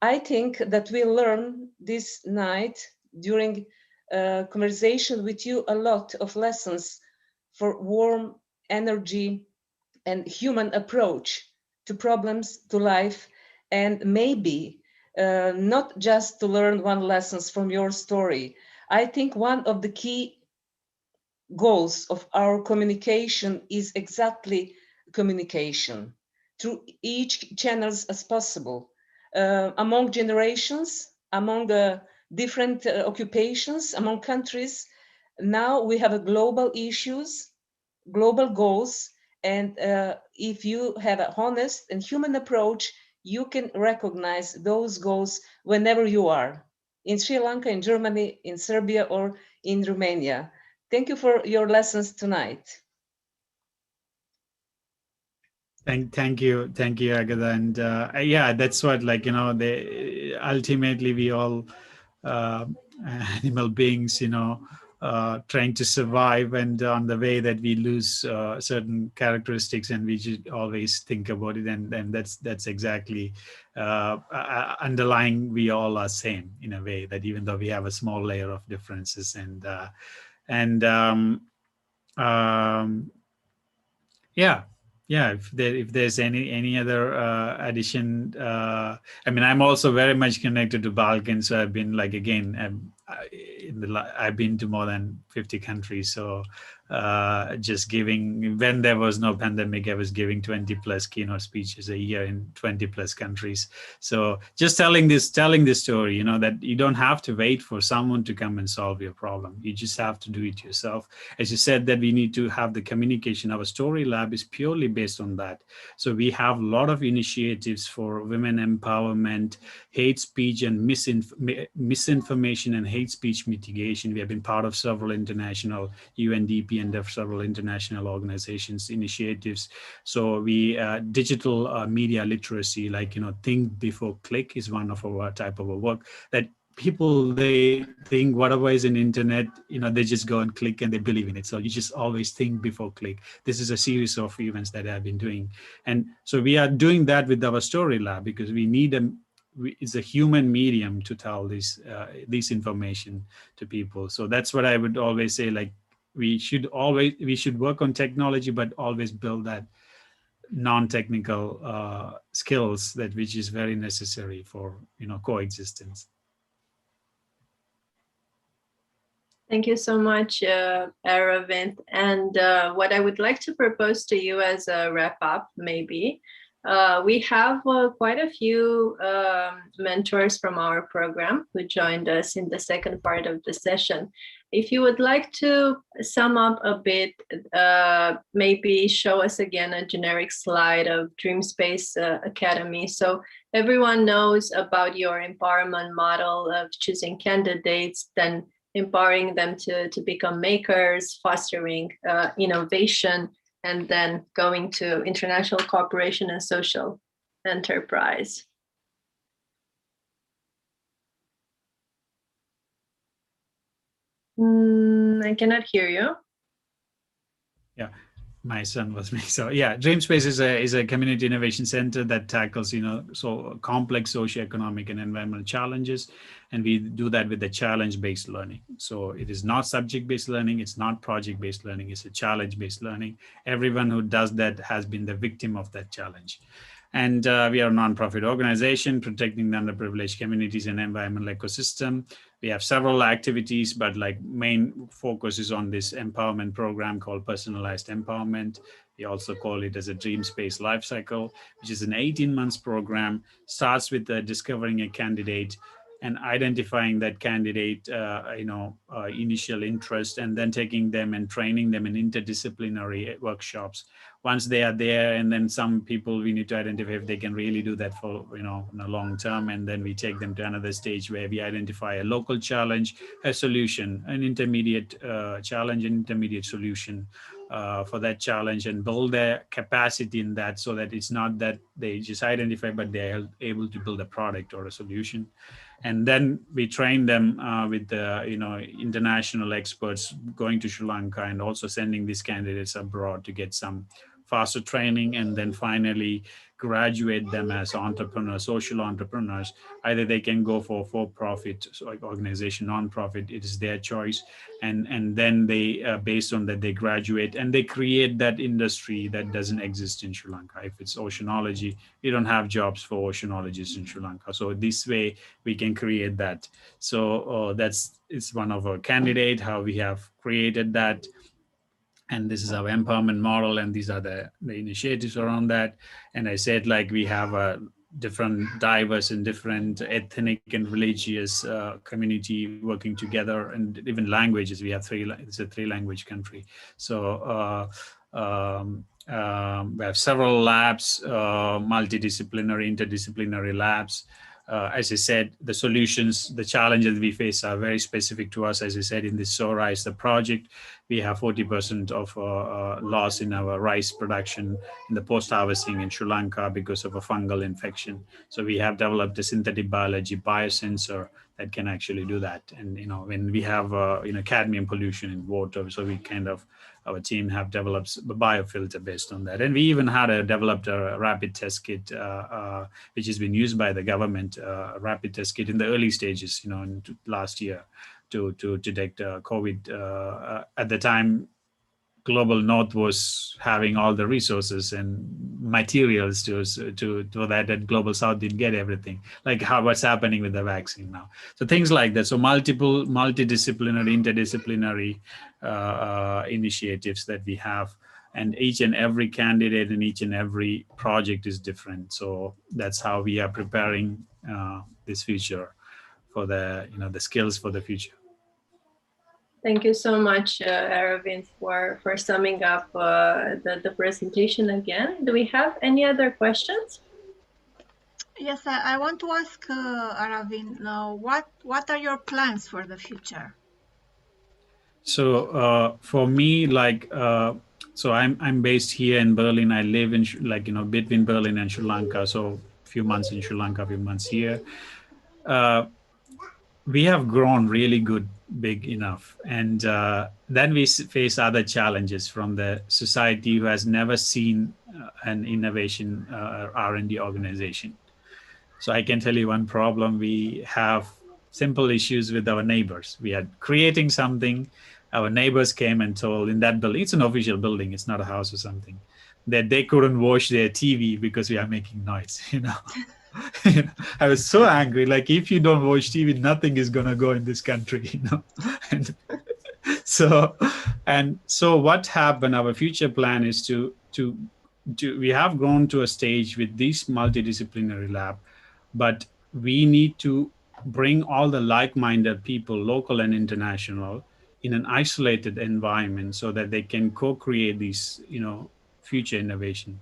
I think that we learn this night during conversation with you a lot of lessons for warm energy and human approach to problems, to life, and maybe not just to learn one lessons from your story. I think one of the key goals of our communication is exactly communication through each channels as possible, among generations, among different occupations, among countries. Now we have a global issues, global goals, and if you have an honest and human approach, you can recognize those goals whenever you are in Sri Lanka, in Germany, in Serbia, or in Romania. Thank you for your lessons tonight. Thank you, Agatha. And yeah, that's what, like, you know, ultimately we all animal beings, you know, trying to survive, and on the way that we lose certain characteristics, and we should always think about it, and that's exactly underlying. We all are same in a way, that even though we have a small layer of differences, and yeah, if there's any other addition, I mean, I'm also very much connected to Balkans, so I've been, like, again, I've been to more than 50 countries. So just giving, when there was no pandemic, I was giving 20 plus keynote speeches a year in 20 plus countries. So just telling this story, you know, that you don't have to wait for someone to come and solve your problem. You just have to do it yourself. As you said, that we need to have the communication. Our story lab is purely based on that. So we have a lot of initiatives for women empowerment, hate speech and misinformation and hate speech mitigation. We have been part of several international UNDP and several international organizations initiatives. So we digital media literacy, like, you know, think before click is one of our type of a work, that people, they think whatever is in internet, you know, they just go and click and they believe in it. So you just always think before click. This is a series of events that I've been doing. And so we are doing that with our story lab, because we need it's a human medium to tell this information to people. So that's what I would always say, like, we should work on technology, but always build that non-technical skills, that which is very necessary for, you know, coexistence. Thank you so much, Aravinth. And what I would like to propose to you as a wrap up, maybe, we have quite a few mentors from our program who joined us in the second part of the session. If you would like to sum up a bit, maybe show us again a generic slide of Dream Space Academy, so everyone knows about your empowerment model of choosing candidates, then empowering them to become makers, fostering innovation, and then going to international cooperation and social enterprise. I cannot hear you. Yeah, my son was me. So yeah, DreamSpace is a community innovation center that tackles, you know, so complex socio-economic and environmental challenges, and we do that with the challenge-based learning. So it is not subject-based learning, it's not project-based learning, it's a challenge-based learning. Everyone who does that has been the victim of that challenge. And we are a nonprofit organization protecting the underprivileged communities and environmental ecosystem. We have several activities, but like main focus is on this empowerment program called Personalized Empowerment. We also call it as a Dream Space Lifecycle, which is an 18 months program. Starts with discovering a candidate, and identifying that candidate, initial interest, and then taking them and training them in interdisciplinary workshops. Once they are there, and then some people we need to identify if they can really do that for, in a long term, and then we take them to another stage where we identify a local challenge, a solution, an intermediate challenge, an intermediate solution for that challenge, and build their capacity in that, so that it's not that they just identify, but they're able to build a product or a solution. And then we train them with the international experts going to Sri Lanka, and also sending these candidates abroad to get some faster training, and then finally graduate them as entrepreneurs, social entrepreneurs. Either they can go for-profit organization, non-profit, it is their choice. And then they, based on that, they graduate and they create that industry that doesn't exist in Sri Lanka. If it's oceanology, we don't have jobs for oceanologists in Sri Lanka. So this way we can create that. So it's one of our candidate, how we have created that. And this is our empowerment model, and these are the initiatives around that. And I said, like, we have a different diverse and different ethnic and religious community working together, and even languages. We have it's a 3-language country. So we have several labs, multidisciplinary, interdisciplinary labs. As I said, the solutions, the challenges we face are very specific to us. As I said, in this soy rice, the project, we have 40% of loss in our rice production in the post-harvesting in Sri Lanka because of a fungal infection. So we have developed a synthetic biology biosensor that can actually do that. And when we have cadmium pollution in water, so our team have developed a biofilter based on that. And we even developed a rapid test kit, which has been used by the government, rapid test kit in the early stages, last year to detect COVID. At the time, Global North was having all the resources and materials to that Global South didn't get everything, like what's happening with the vaccine now. So things like that. So multidisciplinary, interdisciplinary initiatives that we have, and each and every candidate and each and every project is different. So that's how we are preparing this future for the skills for the future. Thank you so much, Aravinth, for summing up the presentation again. Do we have any other questions? Yes, I want to ask Aravinth now, what are your plans for the future? So for me, so I'm based here in Berlin. I live in between Berlin and Sri Lanka. So a few months in Sri Lanka, a few months here. We have grown really big enough. And then we face other challenges from the society who has never seen an innovation R&D organization. So I can tell you one problem. We have simple issues with our neighbors. We are creating something. Our neighbors came and told in that building, it's an official building, it's not a house or something, that they couldn't watch their TV because we are making noise, I was so angry. Like, if you don't watch TV, nothing is gonna go in this country, And so what happened? Our future plan is to we have grown to a stage with this multidisciplinary lab, but we need to bring all the like-minded people, local and international, in an isolated environment so that they can co-create these, future innovation.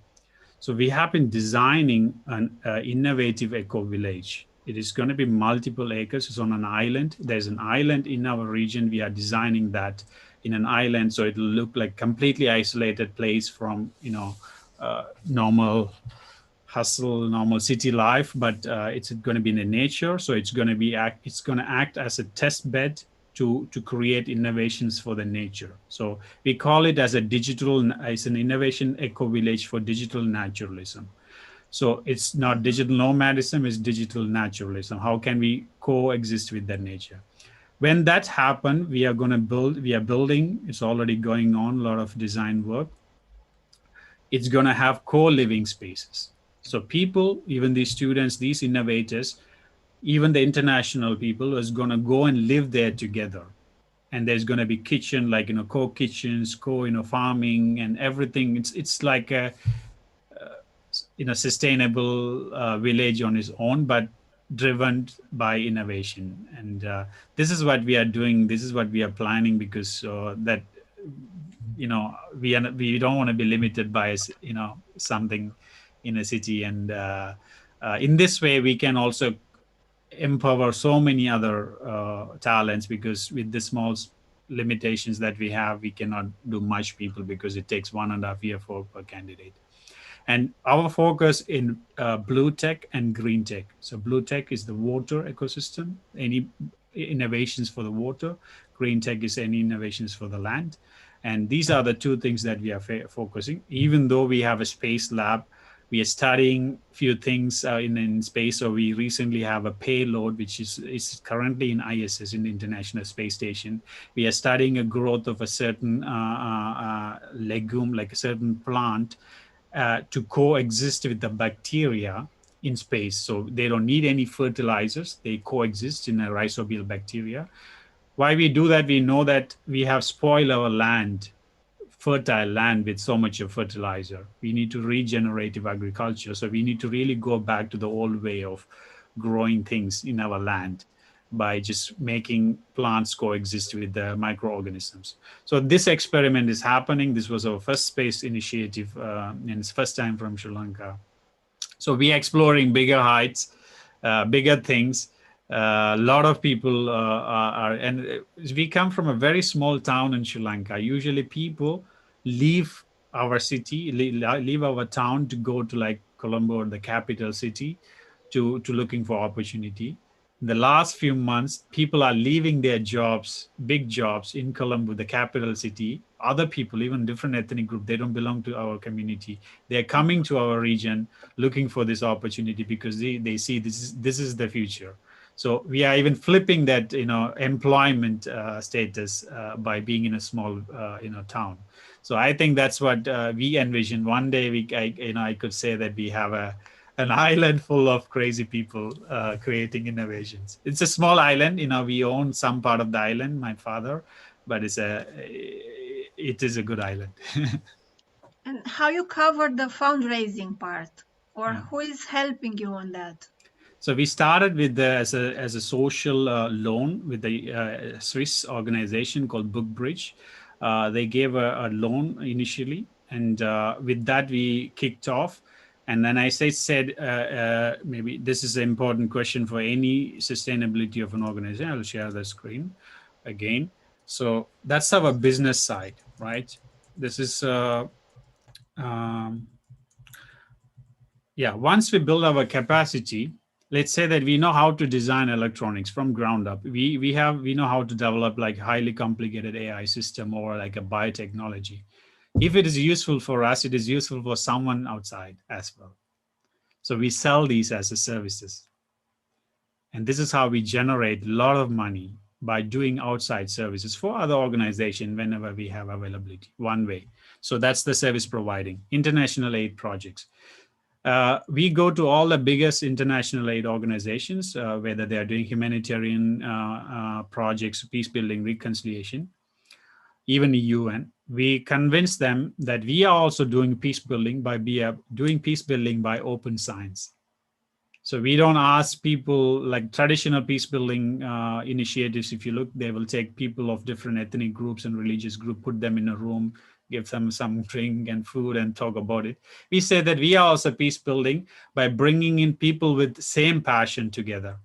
So we have been designing an innovative eco-village. It is going to be multiple acres. It's on an island. There's an island in our region. We are designing that in an island, so it'll look like completely isolated place from, normal hustle, normal city life. But it's going to be in the nature. So it's going to act as a test bed to create innovations for the nature. So we call it as an innovation eco-village for digital naturalism. So it's not digital nomadism, it's digital naturalism. How can we coexist with that nature? When that happens, we are building, it's already going on, a lot of design work. It's going to have co-living spaces. So people, even these students, these innovators, even the international people is going to go and live there together. And there's going to be kitchen, co-kitchens, farming and everything. It's like a, sustainable village on its own, but driven by innovation. And this is what we are doing. This is what we are planning, because that, we don't want to be limited by, something in a city. And in this way, we can also empower so many other talents, because with the small limitations that we have, we cannot do much people, because it takes 1.5 years for per candidate. And our focus in blue tech and green tech. So blue tech is the water ecosystem, any innovations for the water. Green tech is any innovations for the land. And these are the two things that we are focusing. Even though we have a space lab, we are studying few things in space. So we recently have a payload, which is currently in ISS, in the International Space Station. We are studying a growth of a certain legume, like a certain plant, to coexist with the bacteria in space. So they don't need any fertilizers. They coexist in a rhizobial bacteria. Why we do that? We know that we have spoiled our land, fertile land, with so much of fertilizer. We need to regenerative agriculture. So we need to really go back to the old way of growing things in our land by just making plants coexist with the microorganisms. So this experiment is happening. This was our first space initiative, and it's first time from Sri Lanka. So we are exploring bigger heights, bigger things. A lot of people and we come from a very small town in Sri Lanka. Usually people leave our city, leave our town to go to like Colombo, the capital city, to looking for opportunity. In the last few months, people are leaving their jobs, big jobs in Colombo, the capital city. Other people, even different ethnic group, they don't belong to our community. They're coming to our region looking for this opportunity, because they see this is the future. So we are even flipping that, employment status by being in a small, town. So I think that's what we envision. One day I could say that we have an island full of crazy people creating innovations. It's a small island, we own some part of the island, my father, but it is a good island. And how you cover the fundraising part, or Yeah. who is helping you on that? So we started with as a social loan with the Swiss organization called Bookbridge. They gave a loan initially, and with that we kicked off. And then I said, maybe this is an important question for any sustainability of an organization. I'll share the screen again. So that's our business side, right? This is, once we build our capacity, let's say that we know how to design electronics from ground up. We know how to develop like highly complicated AI system or like a biotechnology. If it is useful for us, it is useful for someone outside as well. So we sell these as a services. And this is how we generate a lot of money, by doing outside services for other organizations whenever we have availability, one way. So that's the service providing, international aid projects. We go to all the biggest international aid organizations, whether they are doing humanitarian projects, peace building, reconciliation, even the UN. We convince them that we are also doing peace building by open science. So we don't ask people like traditional peace building initiatives. If you look, they will take people of different ethnic groups and religious groups, put them in a room, give them some drink and food and talk about it. We say that we are also peace building by bringing in people with the same passion together.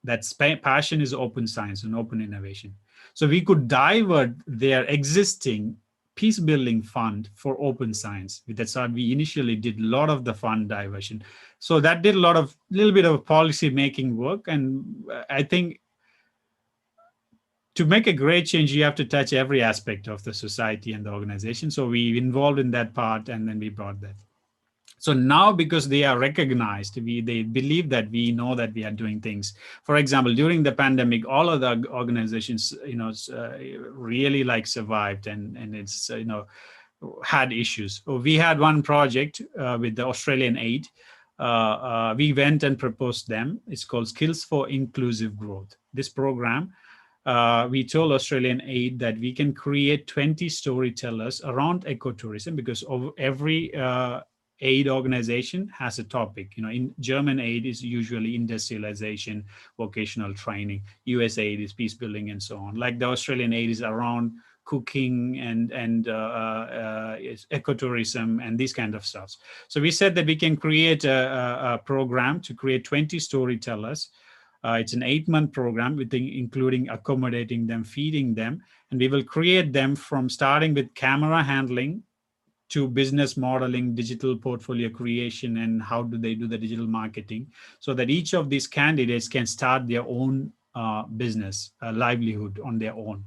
That passion is open science and open innovation. So we could divert their existing peace building fund for open science. That's how we initially did a lot of the fund diversion. So that did little bit of policy making work. And I think to make a great change, you have to touch every aspect of the society and the organization. So we involved in that part, and then we brought that. So now, because they are recognized, they believe that we know that we are doing things. For example, during the pandemic, all of the organizations, really like survived, and it's, had issues. So we had one project with the Australian aid. We went and proposed them. It's called Skills for Inclusive Growth. This program, we told Australian aid that we can create 20 storytellers around ecotourism, because of every aid organization has a topic. In German aid is usually industrialization, vocational training. US aid is peace building and so on. Like the Australian aid is around cooking and ecotourism and these kind of stuff. So we said that we can create a program to create 20 storytellers. It's an 8-month program including accommodating them, feeding them, and we will create them from starting with camera handling to business modeling, digital portfolio creation, and how do they do the digital marketing, so that each of these candidates can start their own business, livelihood on their own.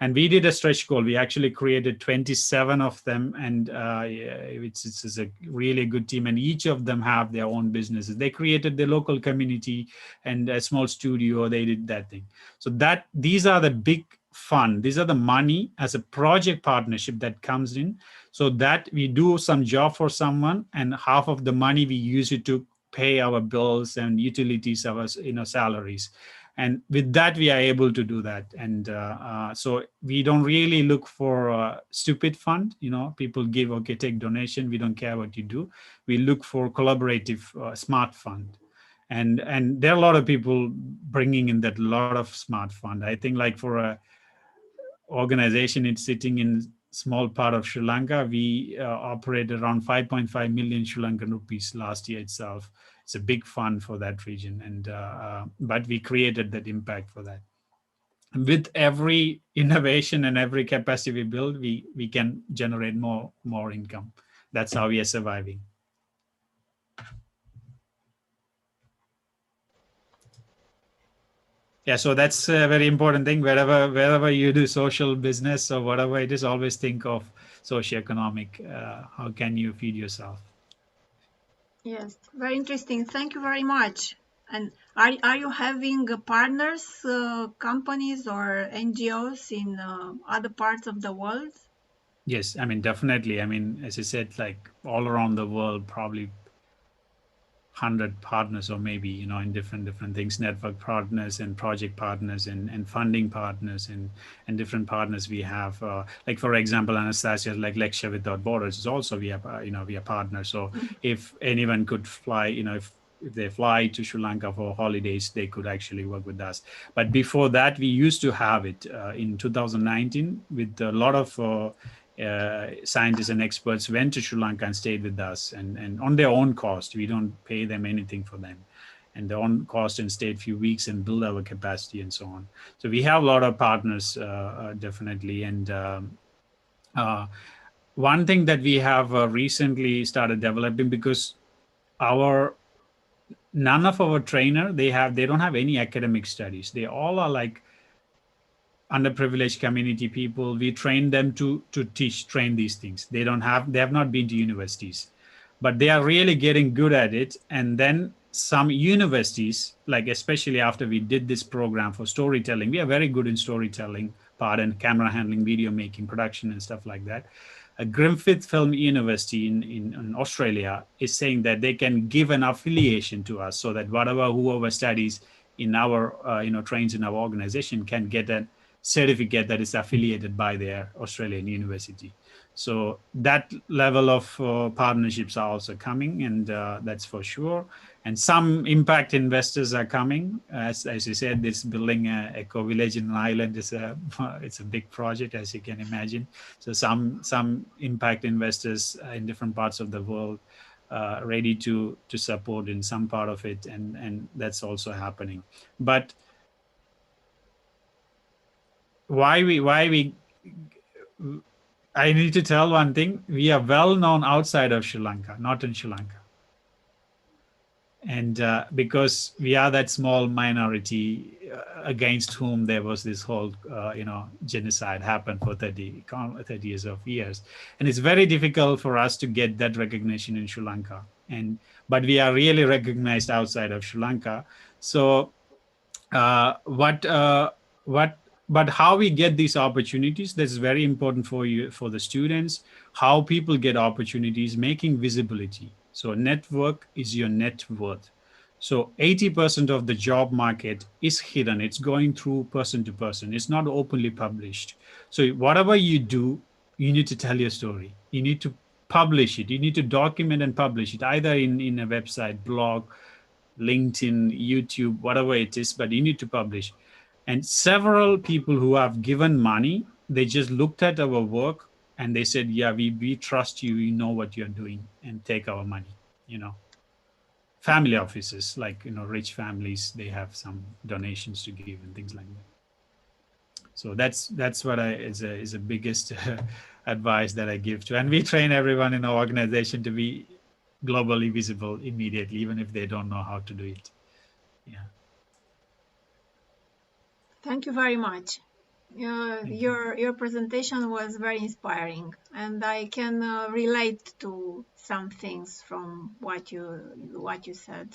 And we did a stretch goal. We actually created 27 of them, and it's a really good team. And each of them have their own businesses. They created the local community and a small studio. They did that thing. So these are the big fund. These are the money as a project partnership that comes in, so that we do some job for someone, and half of the money we use it to pay our bills and utilities, our salaries. And with that, we are able to do that. And so we don't really look for a stupid fund. People give, okay, take donation. We don't care what you do. We look for collaborative, smart fund. And there are a lot of people bringing in that lot of smart fund. I think like for a organization, it's sitting in small part of Sri Lanka. We operate around 5.5 million Sri Lankan rupees last year itself. It's a big fund for that region, and but we created that impact for that. With every innovation and every capacity we build, we can generate more income. That's how we are surviving. Yeah, so that's a very important thing. Wherever you do social business or whatever it is, always think of socio-economic. How can you feed yourself? Yes, very interesting. Thank you very much. And are you having partners, companies or NGOs in other parts of the world? Yes, I mean, definitely. I mean, as I said, like all around the world, probably 100 partners, or maybe, in different things, network partners and project partners and funding partners and different partners we have. Like, for example, Anastasia, like Lecture Without Borders is also, we are partners. So if anyone could fly, if they fly to Sri Lanka for holidays, they could actually work with us. But before that, we used to have it in 2019 with a lot of scientists and experts went to Sri Lanka and stayed with us, and on their own cost. We don't pay them anything for them, and their own cost, and stayed a few weeks and build our capacity and so on. So we have a lot of partners, definitely. And one thing that we have recently started developing, because none of our trainer, they don't have any academic studies. They all are like underprivileged community people. We train them to train these things. They have not been to universities, but they are really getting good at it. And then some universities, like especially after we did this program for storytelling, we are very good in storytelling part and camera handling, video making, production and stuff like that. A Griffith Film University in Australia is saying that they can give an affiliation to us, so that whoever studies in our trains in our organization can get a certificate that is affiliated by their Australian university. So that level of partnerships are also coming, and that's for sure. And some impact investors are coming. As you said, this building a eco village in an island is it's a big project, as you can imagine. So some impact investors in different parts of the world ready to support in some part of it, and that's also happening. But why we I need to tell one thing. We are well known outside of Sri Lanka, not in Sri Lanka. And because we are that small minority against whom there was this whole genocide happened for 30 years. And it's very difficult for us to get that recognition in Sri Lanka. But we are really recognized outside of Sri Lanka. So but how we get these opportunities, that's very important for the students, how people get opportunities, making visibility. So network is your net worth. So 80% of the job market is hidden. It's going through person to person. It's not openly published. So whatever you do, you need to tell your story. You need to publish it. You need to document and publish it, either in a website, blog, LinkedIn, YouTube, whatever it is, but you need to publish. And several people who have given money, they just looked at our work and they said, yeah, we trust you, you know what you're doing, and take our money. Family offices, like, rich families, they have some donations to give and things like that. So that's what is a biggest advice that I give to. And we train everyone in our organization to be globally visible immediately, even if they don't know how to do it. Yeah. Thank you very much. Your presentation was very inspiring, and I can relate to some things from what you said.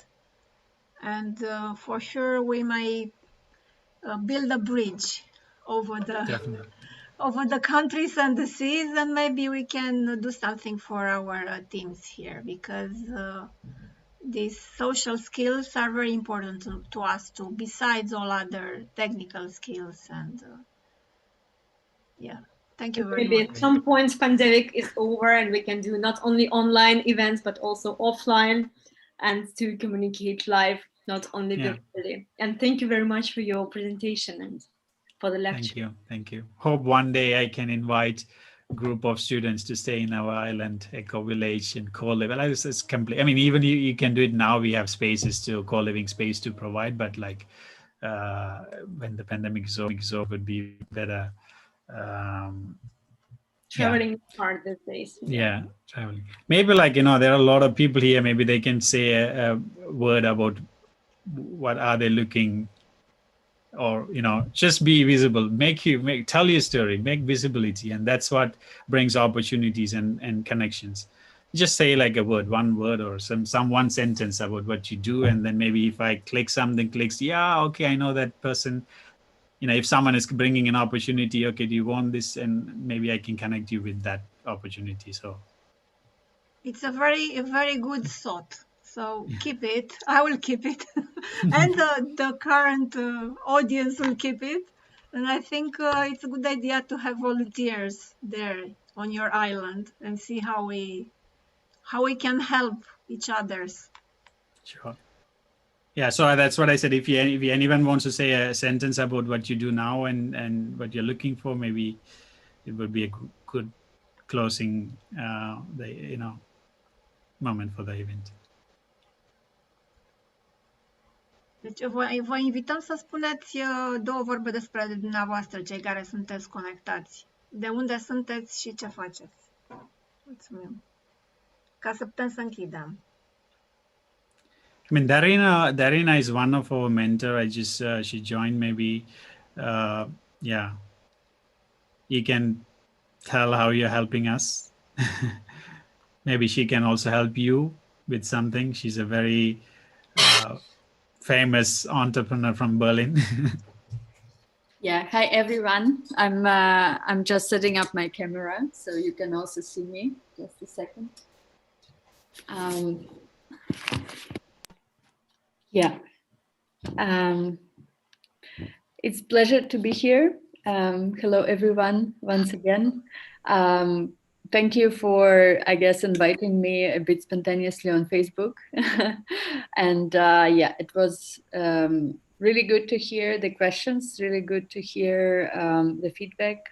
And for sure, we may build a bridge over the Definitely. over the countries and the seas, and maybe we can do something for our teams here, because these social skills are very important to us too, besides all other technical skills. And yeah, thank you very Maybe much. at some point pandemic is over and we can do not only online events but also offline, and to communicate live, not only virtually. And thank you very much for your presentation and for the lecture. Thank you. Hope one day I can invite a group of students to stay in our island, Eco Village, and co-live. Well, it's complete. I mean, even you can do it now. We have spaces to co-living space to provide, but like when the pandemic is over, it would be better. Traveling is hard these days. Yeah, traveling. Maybe like, there are a lot of people here. Maybe they can say a word about what are they looking, or just be visible. Tell your story, make visibility, and that's what brings opportunities and connections. Just say like one word or some one sentence about what you do, and then maybe if I click something, yeah, okay, I know that person. If someone is bringing an opportunity, okay, do you want this, and maybe I can connect you with that opportunity. So it's a very good thought. So keep it. I will keep it, and the current audience will keep it. And I think it's a good idea to have volunteers there on your island and see how we can help each others. Sure. Yeah, so that's what I said. If anyone wants to say a sentence about what you do now and what you're looking for, maybe it would be a good closing moment for the event. Deci vă invităm să spuneți două vorbe despre dumneavoastră, cei care sunteți conectați. De unde sunteți și ce faceți? Mulțumim. Ca să putem să închidem. I mean, Darina is one of our mentor. She joined maybe, yeah. You can tell how you're helping us. Maybe she can also help you with something. She's a very famous entrepreneur from Berlin. Yeah, hi everyone. I'm just setting up my camera so you can also see me. Just a second. Yeah. It's a pleasure to be here. Hello everyone once again. Thank you for, I guess, inviting me a bit spontaneously on Facebook. And yeah, it was really good to hear the questions, really good to hear the feedback,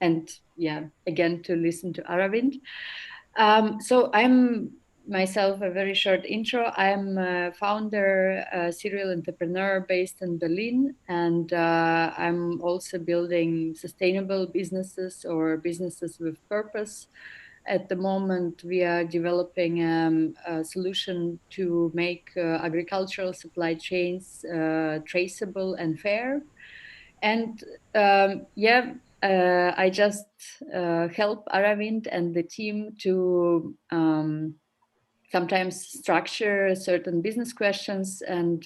and yeah, again, to listen to Aravinth. So I'm myself a very short intro. I'm a founder, a serial entrepreneur based in Berlin, and I'm also building sustainable businesses or businesses with purpose. At the moment, we are developing a solution to make agricultural supply chains traceable and fair. And yeah, I just help Aravinth and the team to sometimes structure certain business questions and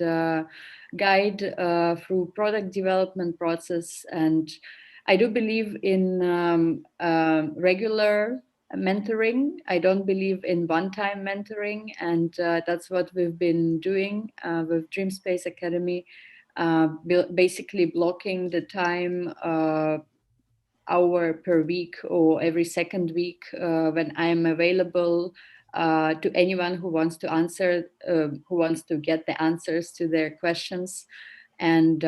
guide through product development process. And I do believe in regular mentoring. I don't believe in one-time mentoring, and that's what we've been doing with Dreamspace Academy, basically blocking the time hour per week or every second week when I'm available to anyone who wants to answer, who wants to get the answers to their questions. And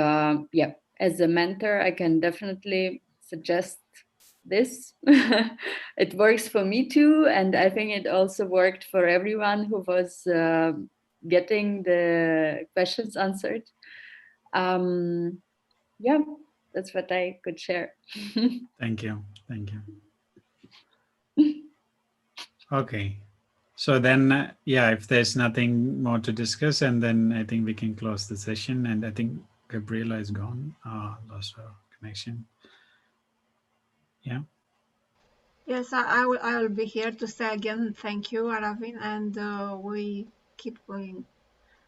yeah, as a mentor, I can definitely suggest this. It works for me too, and I think it also worked for everyone who was getting the questions answered. Yeah, that's what I could share. Thank you. Thank you. Okay. So then, yeah, if there's nothing more to discuss, and then I think we can close the session. And I think Gabriela is gone, lost her connection. Yeah. Yes, I will be here to say again, thank you, Aravinth, and we keep going.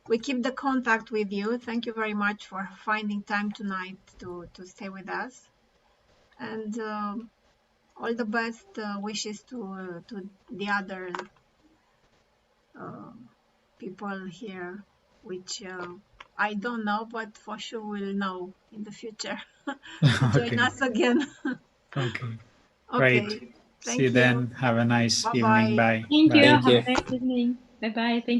We keep the contact with you. Thank you very much for finding time tonight to stay with us, and all the best wishes to the other people here, which I don't know, but for sure we'll know in the future. Join us again. Okay. Okay. Great. Thank See you you. then. Have a nice Bye-bye. evening. Bye. Thank you. Bye. Have you. a nice evening. Bye bye. Thank you.